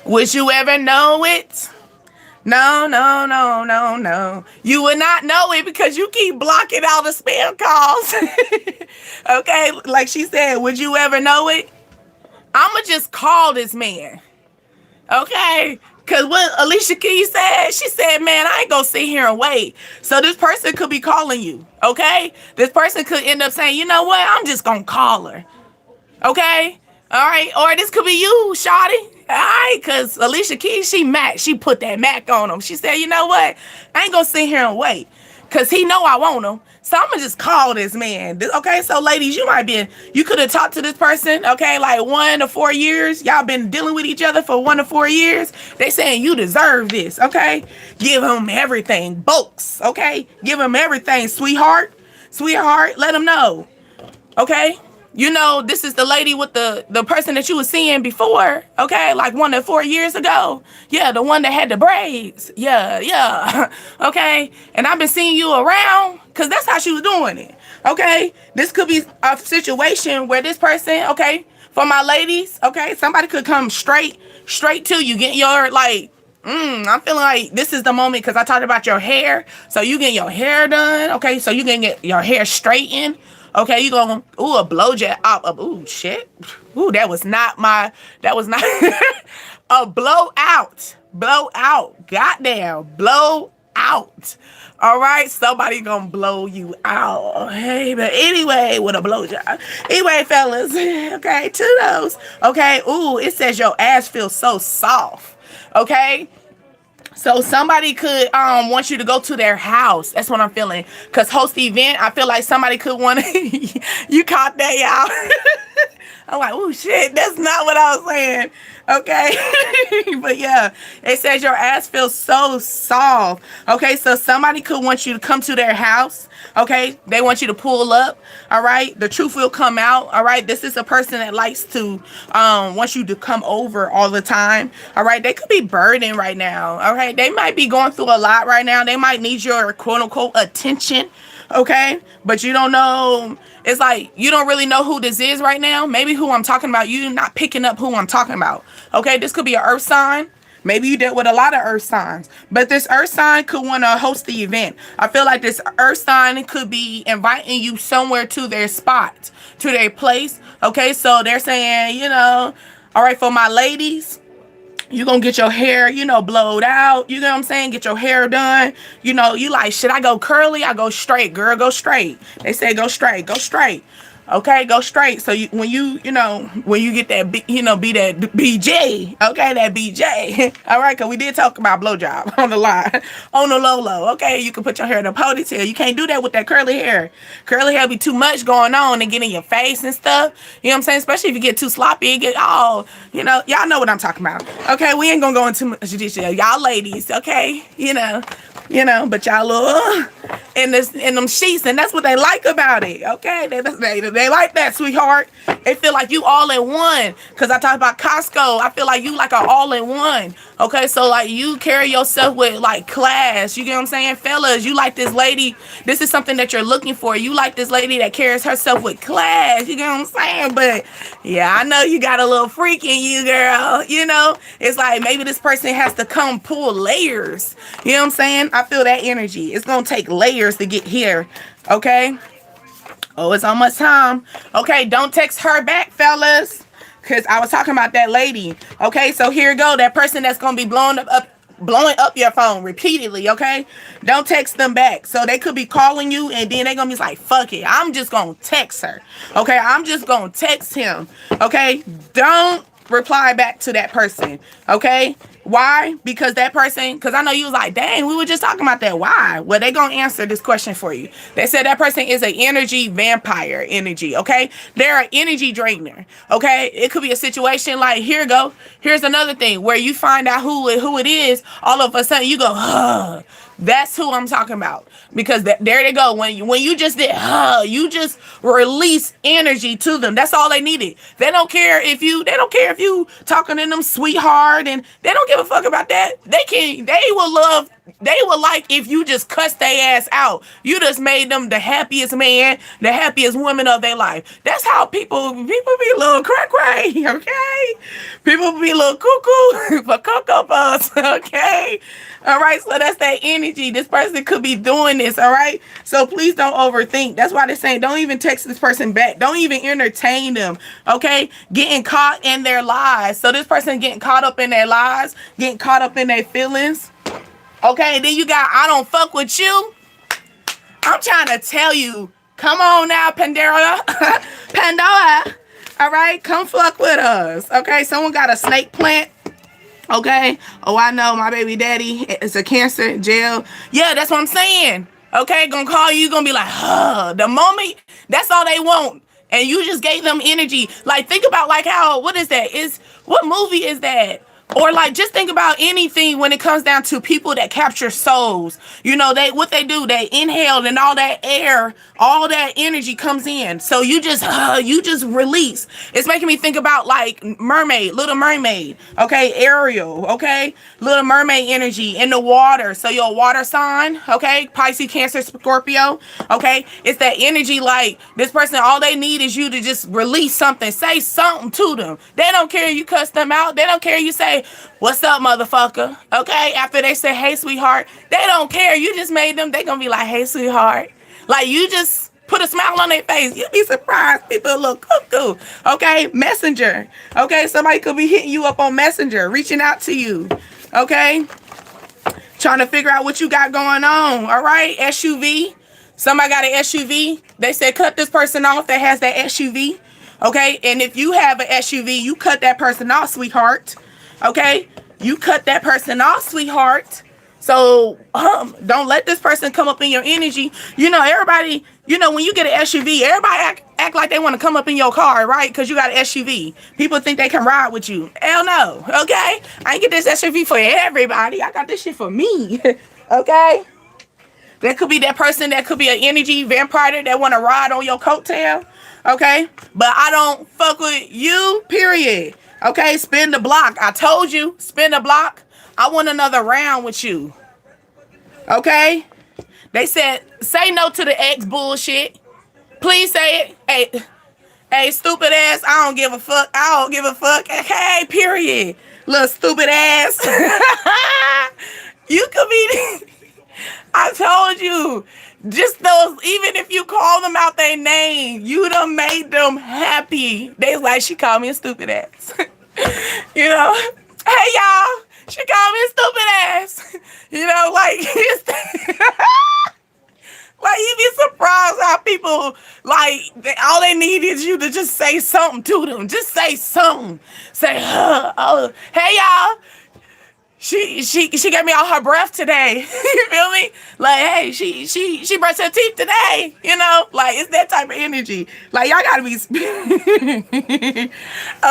Would you ever know it? No. You would not know it because you keep blocking all the spam calls. Okay, like she said, would you ever know it? I'ma just call this man. Okay? Because what Alicia Keys said, she said, man, I ain't gonna sit here and wait. So this person could be calling you. Okay? This person could end up saying, you know what? I'm just gonna call her. Okay? All right? Or this could be you, shawty. Alright, because Alicia Keys, she put that Mac on him. She said, you know what? I ain't gonna sit here and wait. Because he know I want him. So I'm gonna just call this man. Okay, so ladies, you could have talked to this person, okay, 1 to 4 years. Y'all been dealing with each other for 1 to 4 years. They saying you deserve this, okay? Give him everything, bulks, okay? Give him everything, sweetheart. Let him know, okay? you know, this is the lady with the person that you were seeing before, okay? Like one that 4 years ago. Yeah, the one that had the braids. Yeah, yeah. Okay. And I've been seeing you around because that's how she was doing it. Okay. This could be a situation where this person, okay, for my ladies, okay, somebody could come straight to you, get your like, I'm feeling like this is the moment because I talked about your hair. So you get your hair done. Okay. So you can get your hair straightened. Okay. You going, ooh, a blowjob. Ooh, shit. Ooh, that was not a blowout. Blowout. Goddamn. Blow out. All right. Somebody gonna blow you out. Hey, but anyway, with a blowjob. Anyway, fellas. Okay. To those. Okay. Ooh, it says your ass feels so soft. Okay. So somebody could want you to go to their house. That's what I'm feeling. Cause host the event, I feel like somebody could want to. You caught that, y'all. I'm like, oh shit, that's not what I was saying. Okay. But yeah, it says your ass feels so soft. Okay, so somebody could want you to come to their house. Okay, they want you to pull up. All right, the truth will come out. All right, this is a person that likes to wants you to come over all the time. All right, they could be burdened right now. All right, they might be going through a lot right now. They might need your quote unquote attention. Okay, but you don't know. It's like you don't really know who this is right now. Maybe who I'm talking about, you're not picking up who I'm talking about. Okay, this could be an earth sign. Maybe you dealt with a lot of earth signs, but this earth sign could want to host the event. I feel like this earth sign could be inviting you somewhere to their spot, to their place. Okay, so they're saying, you know, all right, for my ladies, you gonna get your hair, you know, blowed out. You know what I'm saying? Get your hair done. You know, you like, should I go curly? I go straight, girl, go straight. They say go straight, go straight. Okay, go straight. So when you get that, be that BJ. Okay, that BJ. All right, because we did talk about blowjob on the line, on the low. Okay, you can put your hair in a ponytail. You can't do that with that curly hair. Curly hair be too much going on and get in your face and stuff. You know what I'm saying? Especially if you get too sloppy, it get all, y'all know what I'm talking about. Okay, we ain't gonna go into much detail. Y'all ladies, okay, but y'all little in them sheets, and that's what they like about it. Okay, they like that, sweetheart. They feel like you all in one. Cause I talked about Costco. I feel like you like a all in one. Okay, so like you carry yourself with like class. You get what I'm saying, fellas? You like this lady. This is something that you're looking for. You like this lady that carries herself with class. You get what I'm saying? But yeah, I know you got a little freak in you, girl. It's like maybe this person has to come pull layers. You know what I'm saying? I feel that energy. It's gonna take layers to get here. Okay. Oh, it's almost time. Okay, don't text her back, fellas. Because I was talking about that lady. Okay, so here you go. That person that's going to be blowing up your phone repeatedly, okay? Don't text them back. So they could be calling you and then they're going to be like, fuck it. I'm just going to text her. Okay, I'm just going to text him. Okay, don't reply back to that person. Okay, why? Because that person, because I know you was like, dang, we were just talking about that. Why? Well, they gonna answer this question for you. They said that person is an energy vampire energy. Okay, they're an energy drainer. Okay, it could be a situation like, here you go. Here's another thing where you find out who it is. All of a sudden you go, huh. That's who I'm talking about. Because there they go. When you just did, you just release energy to them. That's all they needed. They don't care if you talking to them sweetheart, and they don't give a fuck about that. They will like if you just cuss their ass out. You just made them the happiest man, the happiest woman of their life. That's how people be a little cray, okay? People be a little cuckoo for Cocoa Puffs, okay? All right, so that's that energy. This person could be doing this, all right? So please don't overthink. That's why they're saying don't even text this person back. Don't even entertain them, okay? Getting caught in their lies. So this person getting caught up in their lies, getting caught up in their feelings, okay? And then you got, I don't fuck with you. I'm trying to tell you, come on now, Pandora. Pandora, all right? Come fuck with us, okay? Someone got a snake plant. Okay. Oh, I know my baby daddy is a Cancer, jail. Yeah, that's what I'm saying. Okay, gonna call you, gonna be like, the moment, that's all they want. And you just gave them energy. Like, think about like how, what movie is that? Or like just think about anything when it comes down to people that capture souls. You know, what they do, they inhale and all that air, all that energy comes in. So you just release. It's making me think about like mermaid, Little Mermaid, okay, Ariel, okay, Little Mermaid energy in the water. So your water sign, okay, Pisces, Cancer, Scorpio, okay, it's that energy. Like this person, all they need is you to just release something, say something to them. They don't care you cuss them out. They don't care you say, "What's up, motherfucker?" Okay, after they say, "Hey, sweetheart," they don't care. You just made them. They gonna be like, "Hey, sweetheart." Like you just put a smile on their face. You'd be surprised. People a little cuckoo. Okay, Messenger. Okay, somebody could be hitting you up on Messenger, reaching out to you. Okay, trying to figure out what you got going on. All right, SUV. Somebody got an SUV. They said cut this person off that has that SUV. Okay, and if you have an SUV, you cut that person off, sweetheart. Okay, you cut that person off, sweetheart. So don't let this person come up in your energy. You know, everybody, you know, when you get an SUV, everybody act like they want to come up in your car, right? Because you got an SUV. People think they can ride with you. Hell no, okay? I ain't get this SUV for everybody. I got this shit for me, okay? That could be that person, that could be an energy vampire that want to ride on your coattail, okay? But I don't fuck with you, period. Okay, spin the block. I told you, spin the block. I want another round with you. Okay? They said, say no to the ex bullshit. Please say it. Hey, stupid ass, I don't give a fuck. I don't give a fuck. Hey, period. Little stupid ass. You could be... I told you. Just those, even if you call them out their name, you done made them happy. They like, she called me a stupid ass. You know? Hey, y'all. She called me a stupid ass. You know, like, like you be surprised how people, like, all they need is you to just say something to them. Just say something. Say, oh, hey, y'all. She gave me all her breath today. You feel me? Like, hey, she brushed her teeth today. You know, like it's that type of energy. Like y'all gotta be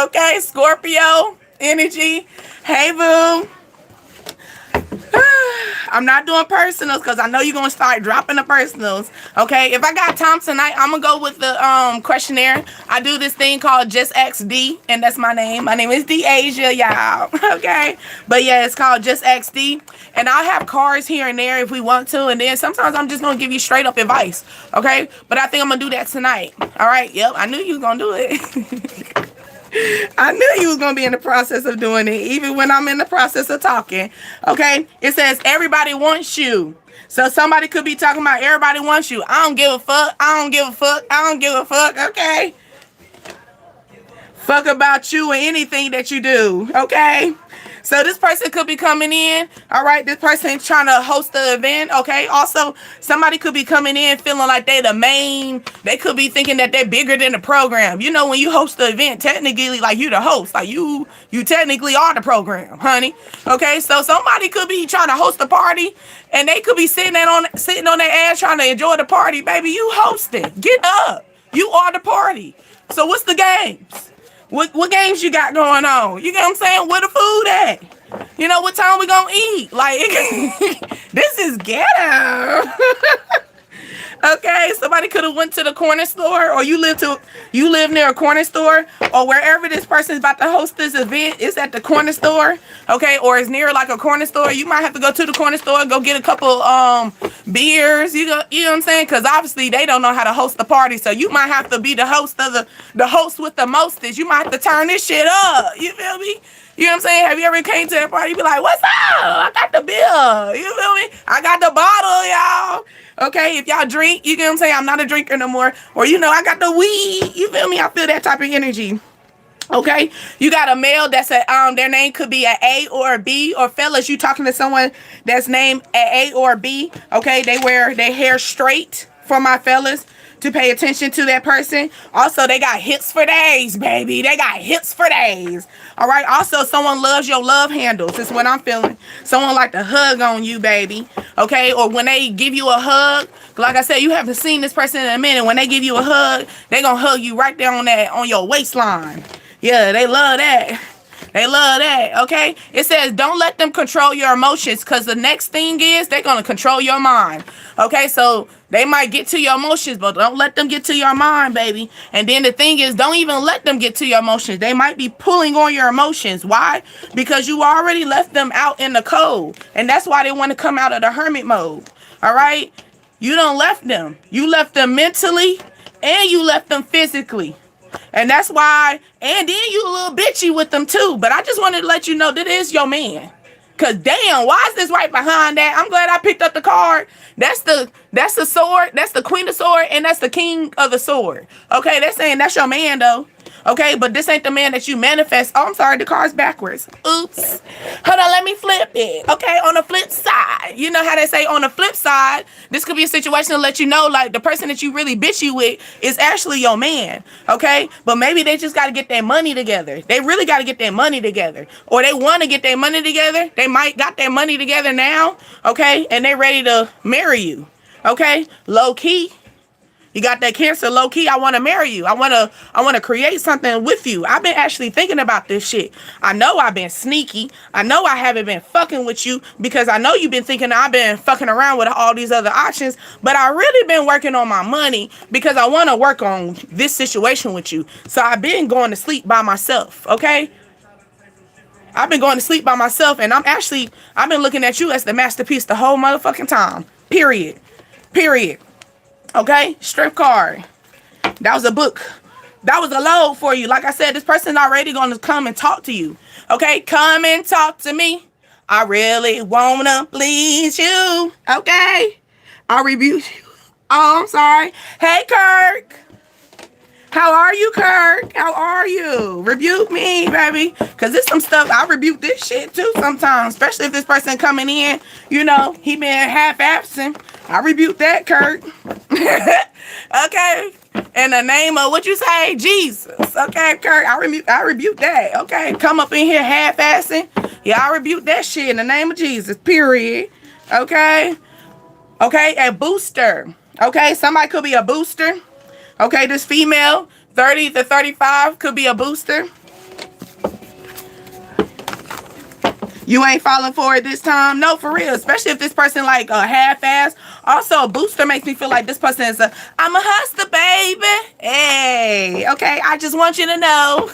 okay, Scorpio energy. Hey, boo. I'm not doing personals because I know you're gonna start dropping the personals. Okay, if I got time tonight, I'm gonna go with the questionnaire. I do this thing called Just Ask D, and that's my name. My name is Deasia, y'all. Okay, but yeah, it's called Just Ask D, and I'll have cards here and there if we want to, and then sometimes I'm just gonna give you straight up advice. Okay, but I think I'm gonna do that tonight. All right. Yep, I knew you was gonna do it. I knew you was going to be in the process of doing it, even when I'm in the process of talking. Okay? It says everybody wants you. So somebody could be talking about everybody wants you. I don't give a fuck. I don't give a fuck. I don't give a fuck. Okay? Fuck about you and anything that you do. Okay? So this person could be coming in. All right? This person trying to host the event. Okay? Also, somebody could be coming in feeling like they the main. They could be thinking that they're bigger than the program. You know, when you host the event, technically, like you the host. Like you technically are the program, honey. Okay? So somebody could be trying to host a party and they could be sitting on their ass trying to enjoy the party. Baby, you hosting. Get up. You are the party. So what's the games? What games you got going on? You know what I'm saying? Where the food at? You know, what time we gonna eat? Like, this is ghetto. Okay, somebody could have went to the corner store, or you live near a corner store, or wherever this person's about to host this event is at the corner store, okay, or is near like a corner store. You might have to go to the corner store, go get a couple beers. You know what I'm saying? Because obviously they don't know how to host the party, so you might have to be the host of the host with the mostest. You might have to turn this shit up. You feel me? You know what I'm saying? Have you ever came to that party? You be like, what's up? I got the beer. You feel me? I got the bottle, y'all. Okay, if y'all drink, you know what I'm saying? I'm not a drinker no more. Or, you know, I got the weed. You feel me? I feel that type of energy. Okay, you got a male that's their name could be an A or a B, or fellas, you talking to someone that's named A or B. Okay, they wear their hair straight for my fellas to pay attention to that person. Also, they got hips for days, baby. They got hips for days. All right. Also, someone loves your love handles. This is what I'm feeling. Someone like to hug on you, baby. Okay. Or when they give you a hug, like I said, you haven't seen this person in a minute. When they give you a hug, they gonna hug you right there on your waistline. Yeah, they love that. They love that, okay? It says don't let them control your emotions, because the next thing is they're going to control your mind, okay? So they might get to your emotions, but don't let them get to your mind, baby. And then the thing is, don't even let them get to your emotions. They might be pulling on your emotions. Why? Because you already left them out in the cold, and that's why they want to come out of the hermit mode, all right? You don't left them. You left them mentally, and you left them physically. And that's why, and then you a little bitchy with them too. But I just wanted to let you know that is your man. Cause damn, why is this right behind that? I'm glad I picked up the card. That's the sword. That's the queen of sword, and that's the king of the sword. Okay, they're saying that's your man though. Okay, but this ain't the man that you manifest. Oh, I'm sorry, the card's backwards. Oops. Hold on, let me flip it. Okay, on the flip side. You know how they say on the flip side, this could be a situation to let you know, like, the person that you really bitchy with is actually your man. Okay, but maybe they just got to get their money together. They really got to get their money together. Or they want to get their money together. They might got their money together now. Okay, and they ready to marry you. Okay, low key. You got that Cancer, low key. I want to marry you. I want to create something with you. I've been actually thinking about this shit. I know I've been sneaky. I know I haven't been fucking with you because I know you've been thinking I've been fucking around with all these other options, but I really been working on my money because I want to work on this situation with you. So I've been going to sleep by myself, okay? I've been going to sleep by myself, and I've been looking at you as the masterpiece the whole motherfucking time. Period. Period. Okay, strip card. That was a book. That was a load for you. Like I said, this person already going to come and talk to you. Okay, come and talk to me. I really want to please you. Okay, I'll rebuke you. Oh, I'm sorry. Hey, Kirk. How are you, Kirk? How are you? Rebuke me, baby. Because there's some stuff, I rebuke this shit too sometimes. Especially if this person coming in, you know, he been half absent. I rebuke that, Kirk. Okay. In the name of what you say, Jesus. Okay, Kirk, I rebuke that. Okay. Come up in here half assing. Yeah, I rebuke that shit in the name of Jesus. Period. Okay. Okay, a booster. Okay, somebody could be a booster. Okay, this female, 30 to 35, could be a booster. You ain't falling for it this time? No, for real. Especially if this person like a half-ass. Also, a booster makes me feel like this person is I'm a hustler, baby. Hey, okay, I just want you to know.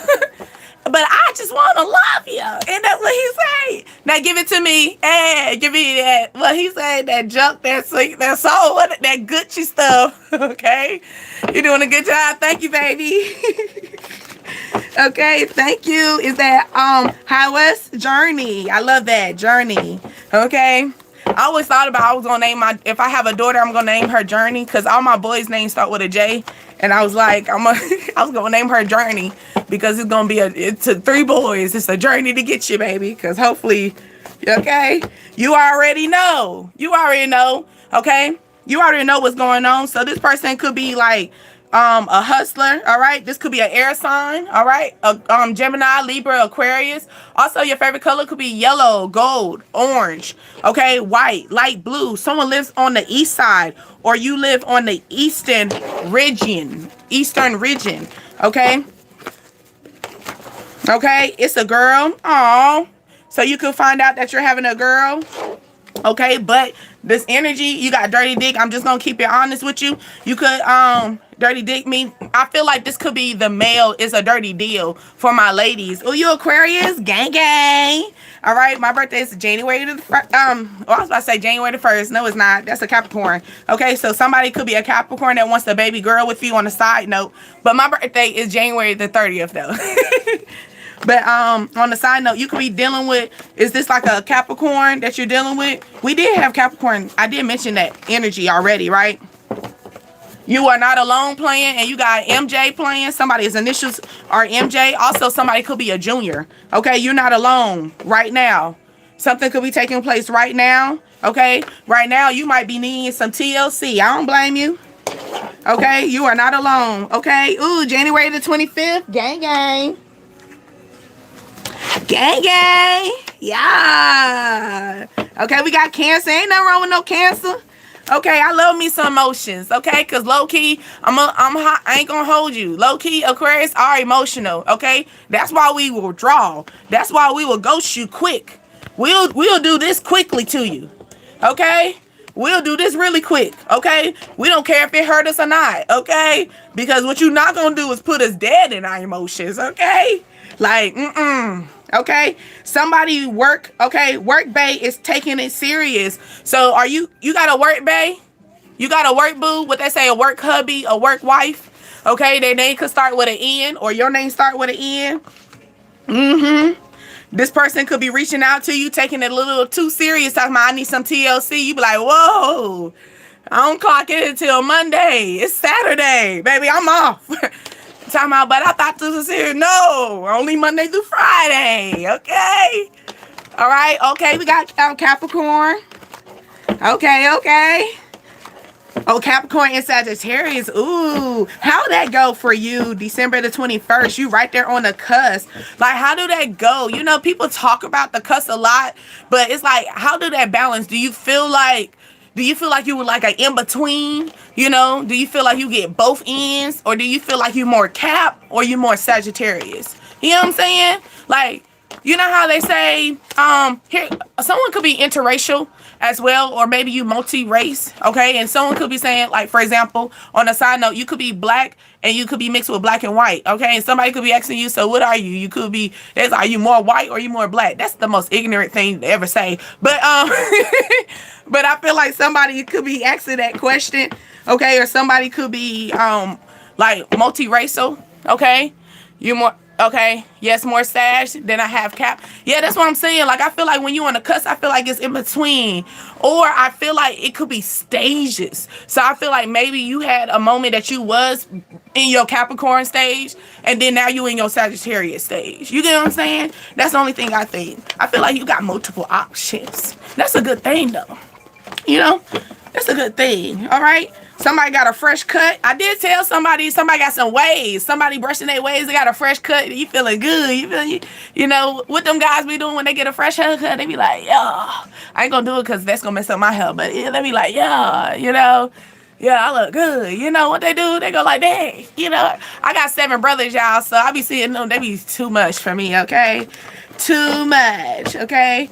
But I just want to love you. And that's what he say. Now give it to me. Hey, give me that. What he say, that junk, that sweet, that soul, that Gucci stuff. Okay? You're doing a good job. Thank you, baby. Okay, thank you. Is that Highwest Journey? I love that. Journey. Okay. I always thought about I was gonna name if I have a daughter, I'm gonna name her Journey, because all my boys' names start with a J. And I was like, I was gonna name her Journey because it's gonna be it's 3 boys. It's a journey to get you, baby. Because hopefully, okay, you already know. You already know. Okay, you already know what's going on. So this person could be like a hustler. All right, this could be an air sign. All right, Gemini, Libra, Aquarius. Also, your favorite color could be yellow, gold, orange. Okay, white, light blue. Someone lives on the east side, or you live on the eastern region. Okay. Okay, it's a girl. Oh, so you could find out that you're having a girl. Okay, but this energy, you got dirty dick. I'm just gonna keep it honest with you. You could dirty dick me. I feel like this could be the male is a dirty deal for my ladies. Oh, you Aquarius? Gang gang. All right, my birthday is January the I was about to say January the 1st. No, it's not. That's a Capricorn. Okay, so somebody could be a Capricorn that wants a baby girl with you on a side note. But my birthday is January the 30th though. But on the side note, you could be dealing with, is this like a Capricorn that you're dealing with? We did have Capricorn. I did mention that energy already, right? You are not alone playing, and you got MJ playing. Somebody's initials are MJ. Also, somebody could be a junior. Okay, you're not alone right now. Something could be taking place right now. Okay, right now you might be needing some TLC. I don't blame you. Okay, you are not alone. Okay, ooh, January the 25th, gang gang. Gang gang. Yeah. Okay, we got Cancer. Ain't nothing wrong with no Cancer. Okay, I love me some emotions. Okay, cause low key, I ain't gonna hold you. Low key, Aquarius are emotional. Okay, that's why we will draw. That's why we will ghost you quick. We'll do this quickly to you. Okay, we'll do this really quick. Okay, we don't care if it hurt us or not. Okay, because what you're not gonna do is put us dead in our emotions. Okay, like okay, somebody work. Okay, work bay is taking it serious. So you got a work bay? You got a work boo? What they say, a work hubby, a work wife? Okay, their name could start with an N, or your name start with an N. This person could be reaching out to you, taking it a little too serious, talking about, I need some TLC. You be like, whoa, I don't clock it until Monday. It's Saturday, baby, I'm off. Talking about, but I thought this was here. No, only Monday through Friday. Okay. All right. Okay, we got Capricorn. Okay. Oh, Capricorn and Sagittarius. Ooh, how that go for you? December the 21st. You right there on the cusp. Like, how do that go? You know, people talk about the cusp a lot, but it's like, how do that balance? Do you feel like you were like an in-between? You know, do you feel like you get both ends? Or do you feel like you more Cap or you more Sagittarius? You know what I'm saying? Like, you know how they say, here, someone could be interracial as well, or maybe you multi-race, okay? And someone could be saying, like, for example, on a side note, you could be black and you could be mixed with black and white, okay? And somebody could be asking you, so what are you? You could be, are you more white or you more black? That's the most ignorant thing to ever say. But, but I feel like somebody could be asking that question, okay? Or somebody could be, like, multiracial, okay? You more... Okay, yes, more Sag than I have Cap. Yeah, that's what I'm saying. Like, I feel like when you on the cusp, I feel like it's in between. Or I feel like it could be stages. So I feel like maybe you had a moment that you was in your Capricorn stage, and then now you in your Sagittarius stage. You get what I'm saying? That's the only thing I think. I feel like you got multiple options. That's a good thing, though. You know? That's a good thing. All right? Somebody got a fresh cut. I did tell somebody got some waves. Somebody brushing their waves. They got a fresh cut. You feeling good. You feel, you know, what them guys be doing when they get a fresh haircut. They be like, yeah. I ain't going to do it because that's going to mess up my hair. But yeah, they be like, yeah, you know. Yeah, I look good. You know what they do? They go like that. You know, I got 7 brothers, y'all. So I be seeing them. They be too much for me, okay? Too much, okay?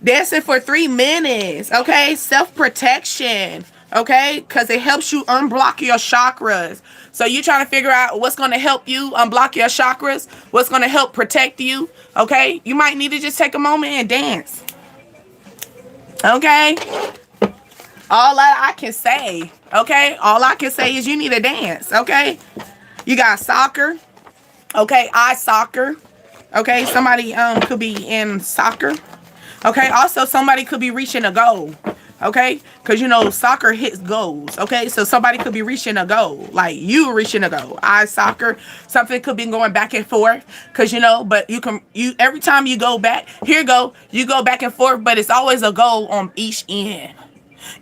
Dancing for 3 minutes, okay? Self-protection. Okay, because it helps you unblock your chakras. So you're trying to figure out what's going to help you unblock your chakras, what's going to help protect you. Okay, you might need to just take a moment and dance. Okay, all I can say, okay, all I can say is you need to dance. Okay, you got soccer. Okay, ice soccer. Okay, somebody could be in soccer. Okay, also somebody could be reaching a goal. Okay, because you know soccer hits goals. Okay, so somebody could be reaching a goal, like you reaching a goal. Soccer, something could be going back and forth, because you know, but you every time you go back, you go back and forth, but it's always a goal on each end.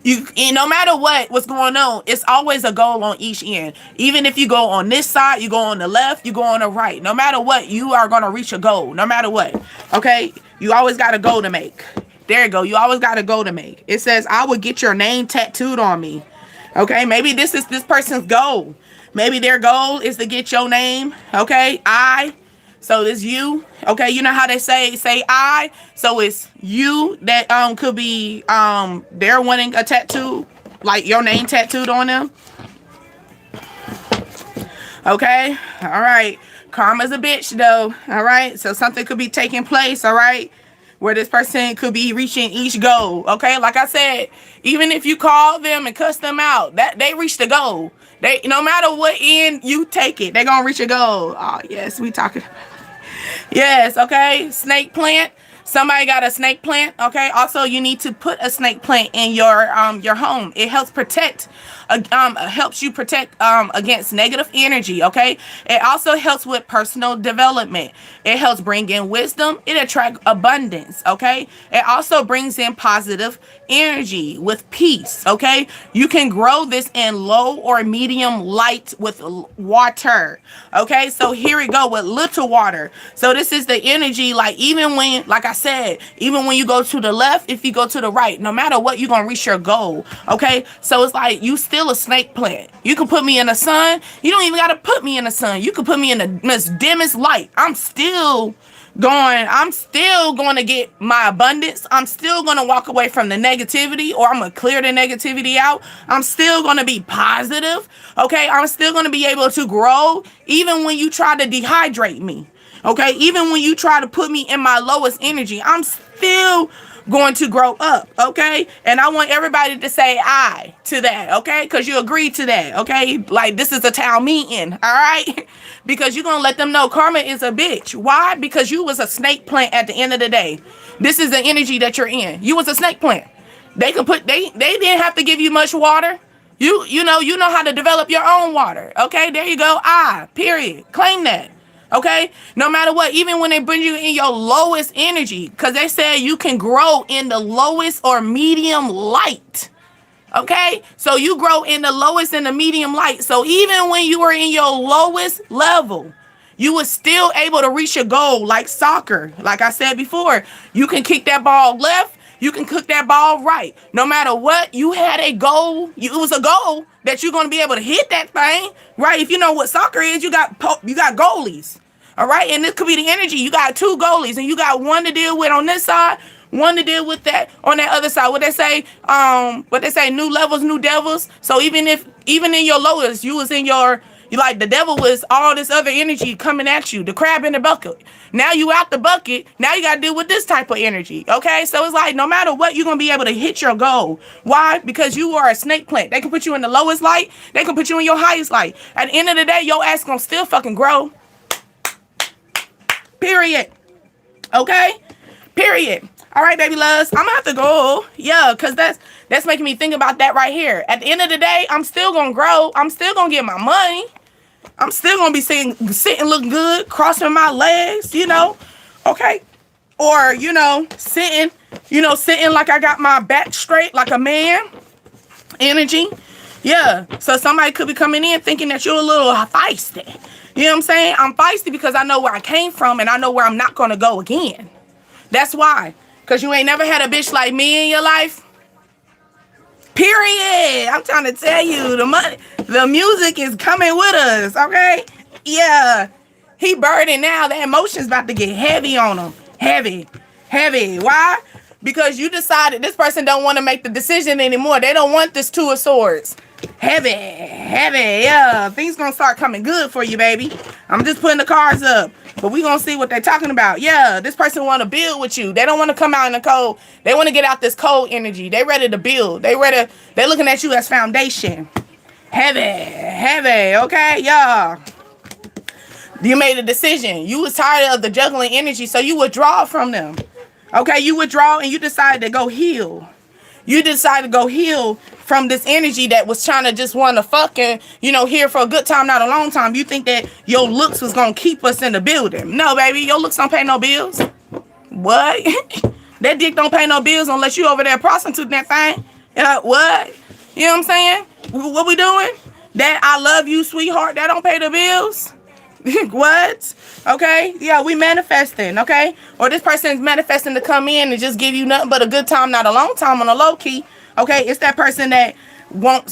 And no matter what's going on, it's always a goal on each end. Even if you go on this side, you go on the left, you go on the right. No matter what, you are gonna reach a goal. No matter what. Okay, you always got a goal to make. There you go. You always got a goal to make. It says, I would get your name tattooed on me. Okay, maybe this is this person's goal. Maybe their goal is to get your name. Okay, so it's you. Okay, you know how they say I. So it's you that could be they're wanting a tattoo, like your name tattooed on them. Okay, all right. Karma's a bitch though. All right, so something could be taking place. All right, where this person could be reaching each goal. Okay, like I said, even if you call them and cuss them out, that they reach the goal. They, no matter what end you take it, they're gonna reach a goal. Oh yes, we talking. Yes, okay. Snake plant. Somebody got a snake plant. Okay. Also, you need to put a snake plant in your home. It helps protect. Helps you protect against negative energy. Okay. It also helps with personal development. It helps bring in wisdom. It attracts abundance. Okay. It also brings in positive energy with peace. Okay. You can grow this in low or medium light with water. Okay. So here we go with little water. So this is the energy. Like even when, like I said, even when you go to the left, if you go to the right, no matter what, you're going to reach your goal. Okay? So it's like, you still a snake plant. You can put me in the sun. You don't even got to put me in the sun. You can put me in the most dimmest light. I'm still going to get my abundance. I'm still going to walk away from the negativity, or I'm going to clear the negativity out. I'm still going to be positive. Okay? I'm still going to be able to grow even when you try to dehydrate me. Okay? Even when you try to put me in my lowest energy, I'm still going to grow up, okay? And I want everybody to say I to that, okay? Because you agreed to that, okay? Like, this is a town meeting, all right? Because you're going to let them know karma is a bitch. Why? Because you was a snake plant at the end of the day. This is the energy that you're in. You was a snake plant. They didn't have to give you much water. You know how to develop your own water, okay? There you go. Period. Claim that. Okay, no matter what, even when they bring you in your lowest energy, because they say you can grow in the lowest or medium light. Okay, so you grow in the lowest and the medium light. So even when you were in your lowest level, you were still able to reach your goal. Like soccer, like I said before, you can kick that ball left, you can kick that ball right. No matter what, you had a goal. It was a goal that you're going to be able to hit that thing, right? If you know what soccer is, you got goalies, all right? And this could be the energy. You got two goalies, and you got one to deal with on this side, one to deal with that on that other side. What they say, new levels, new devils. So even in your lowest, you was in your, the devil was all this other energy coming at you, the crab in the bucket. Now you out the bucket. Now you got to deal with this type of energy. Okay. So it's like, no matter what, you're going to be able to hit your goal. Why? Because you are a snake plant. They can put you in the lowest light. They can put you in your highest light. At the end of the day, your ass going to still fucking grow. Period. Okay. Period. All right, baby loves. I'm going to have to go. Yeah. Cause that's making me think about that right here. At the end of the day, I'm still going to grow. I'm still going to get my money. I'm still going to be sitting looking good, crossing my legs, okay? Or, sitting like I got my back straight like a man, energy. Yeah, so somebody could be coming in thinking that you're a little feisty. You know what I'm saying? I'm feisty because I know where I came from and I know where I'm not going to go again. That's why. Because you ain't never had a bitch like me in your life. Period. I'm trying to tell you, the music is coming with us, okay? Yeah. He burdened now. The emotion's about to get heavy on him. Heavy. Why? Because you decided this person don't want to make the decision anymore. They don't want this Two of Swords. Heavy. Yeah. Things gonna start coming good for you, baby. I'm just putting the cards up. But we gonna see what they're talking about. Yeah, this person want to build with you. They don't want to come out in the cold. They want to get out this cold energy. They ready to build. They're looking at you as foundation. Heavy. Okay, yeah. You made a decision. You was tired of the juggling energy, so you withdraw from them. Okay, you withdraw and you decided to go heal. You decided to go heal from this energy that was trying to just want to fucking, here for a good time, not a long time. You think that your looks was going to keep us in the building. No, baby, your looks don't pay no bills. What? That dick don't pay no bills unless you over there prostituting that thing. What? You know what I'm saying? What we doing? That I love you, sweetheart, that don't pay the bills? What? Okay, yeah, we manifesting, okay? Or this person's manifesting to come in and just give you nothing but a good time, not a long time, on a low key. Okay, it's that person that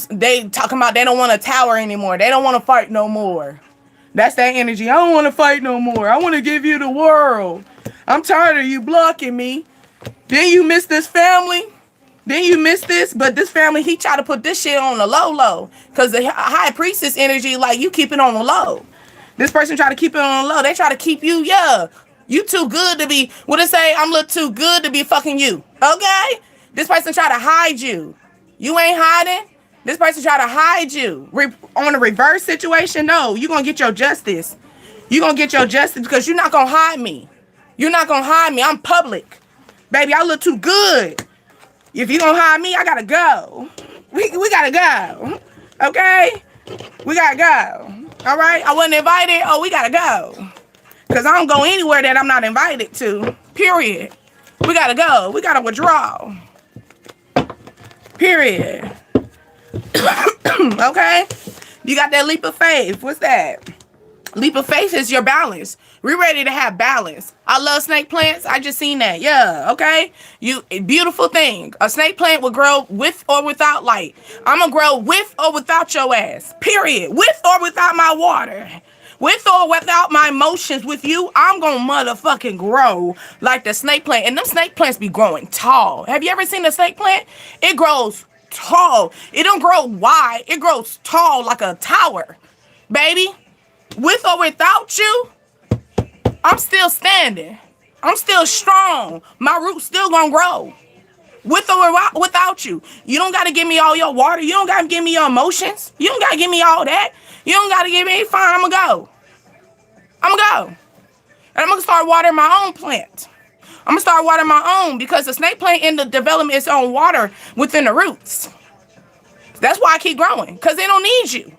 they talking about they don't want a tower anymore. They don't want to fight no more. That's that energy. I don't want to fight no more. I want to give you the world. I'm tired of you blocking me. Then you miss this family. Then you miss this, but this family, he try to put this shit on the low. Because the high priestess energy, like, you keep it on the low. This person try to keep it on the low. They try to keep you, you too good to be, what it say? I'm a little too good to be fucking you. Okay? This person try to hide you. You ain't hiding. This person try to hide you. On a reverse situation, no. You're going to get your justice. You're going to get your justice because you're not going to hide me. You're not going to hide me. I'm public. Baby, I look too good. If you're going to hide me, I got to go. We got to go. Okay? We got to go. All right? I wasn't invited. Oh, we got to go. Because I don't go anywhere that I'm not invited to. Period. We got to go. We got to withdraw. Period. Okay? You got that leap of faith. What's that? Leap of faith is your balance. We're ready to have balance. I love snake plants. I just seen that. Yeah, okay. Beautiful thing. A snake plant will grow with or without light. I'm gonna grow with or without your ass. Period. With or without my water. With or without my emotions with you, I'm gonna motherfucking grow like the snake plant. And them snake plants be growing tall. Have you ever seen a snake plant? It grows tall. It don't grow wide. It grows tall like a tower. Baby, with or without you, I'm still standing. I'm still strong. My roots still gonna grow. With or without you. You don't gotta give me all your water. You don't gotta give me your emotions. You don't gotta give me all that. You don't gotta give me, fine, I'm gonna go. I'm gonna go. And I'm gonna start watering my own plant. I'm gonna start watering my own because the snake plant in the development its own water within the roots. That's why I keep growing, because they don't need you.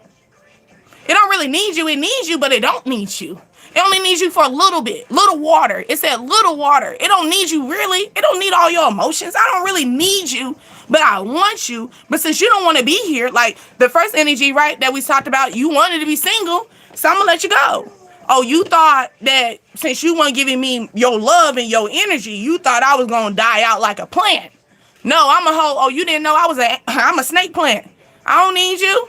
It don't really need you. It needs you, but it don't need you. It only needs you for a little bit. Little water. It said little water. It don't need you really. It don't need all your emotions. I don't really need you, but I want you. But since you don't want to be here, like the first energy, right, that we talked about, you wanted to be single, so I'm going to let you go. Oh, you thought that since you weren't giving me your love and your energy, you thought I was going to die out like a plant. No, I'm a whole, oh, you didn't know I'm a snake plant. I don't need you.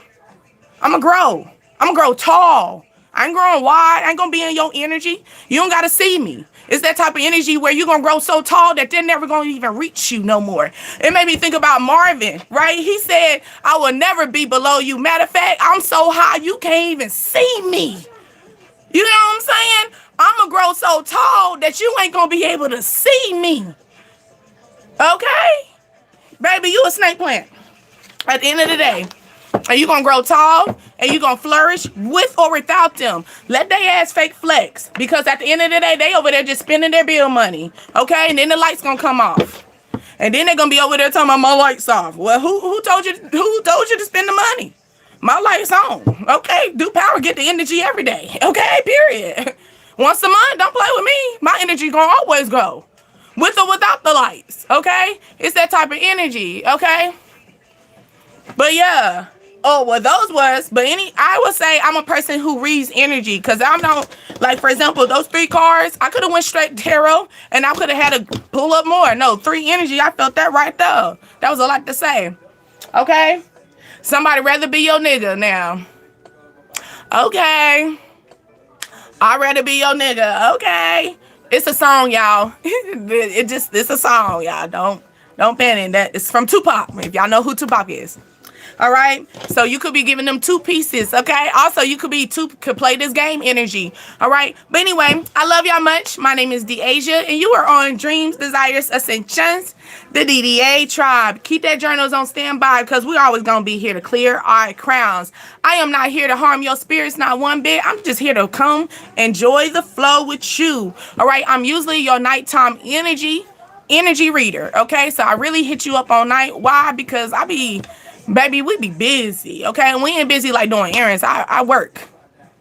I'm going to grow. I'm going to grow tall. I ain't growing wide. I ain't going to be in your energy. You don't got to see me. It's that type of energy where you're going to grow so tall that they're never going to even reach you no more. It made me think about Marvin, right? He said, I will never be below you. Matter of fact, I'm so high you can't even see me. You know what I'm saying? I'm going to grow so tall that you ain't going to be able to see me. Okay? Baby, you a snake plant. At the end of the day. And you going to grow tall and you going to flourish with or without them. Let they ass fake flex. Because at the end of the day, they over there just spending their bill money. Okay? And then the lights going to come off. And then they're going to be over there talking about my lights off. Well, who told you to spend the money? My lights on. Okay? Do power get the energy every day. Okay? Period. Once a month, don't play with me. My energy going to always go. With or without the lights. Okay? It's that type of energy. Okay? But yeah. Oh, well, those was, but I would say I'm a person who reads energy, because I'm not, like, for example, those 3 cards, I could have went straight tarot, and I could have had to pull up more. No, 3 energy, I felt that right there. That was a lot to say. Okay? Somebody rather be your nigga now. Okay. I'd rather be your nigga. Okay. It's a song, y'all. It's a song, y'all. Don't panic. That it's from Tupac, if y'all know who Tupac is. All right, so you could be giving them 2 pieces, okay? Also, you could play this game energy, all right? But anyway, I love y'all much. My name is Deasia, and you are on Dreams, Desires, Ascensions, the DDA tribe. Keep that journals on standby, because we're always going to be here to clear our crowns. I am not here to harm your spirits, not one bit. I'm just here to come enjoy the flow with you, all right? I'm usually your nighttime energy reader, okay? So I really hit you up all night. Why? Because baby, we be busy, okay? And we ain't busy like doing errands. I work,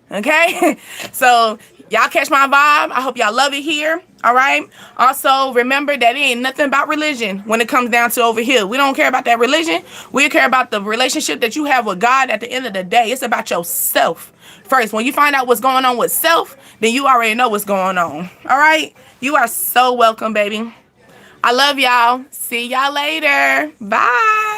okay? So y'all catch my vibe. I hope y'all love it here, all right? Also, remember that it ain't nothing about religion when it comes down to over here. We don't care about that religion. We care about the relationship that you have with God at the end of the day. It's about yourself first. When you find out what's going on with self, then you already know what's going on, all right? You are so welcome, baby. I love y'all. See y'all later. Bye.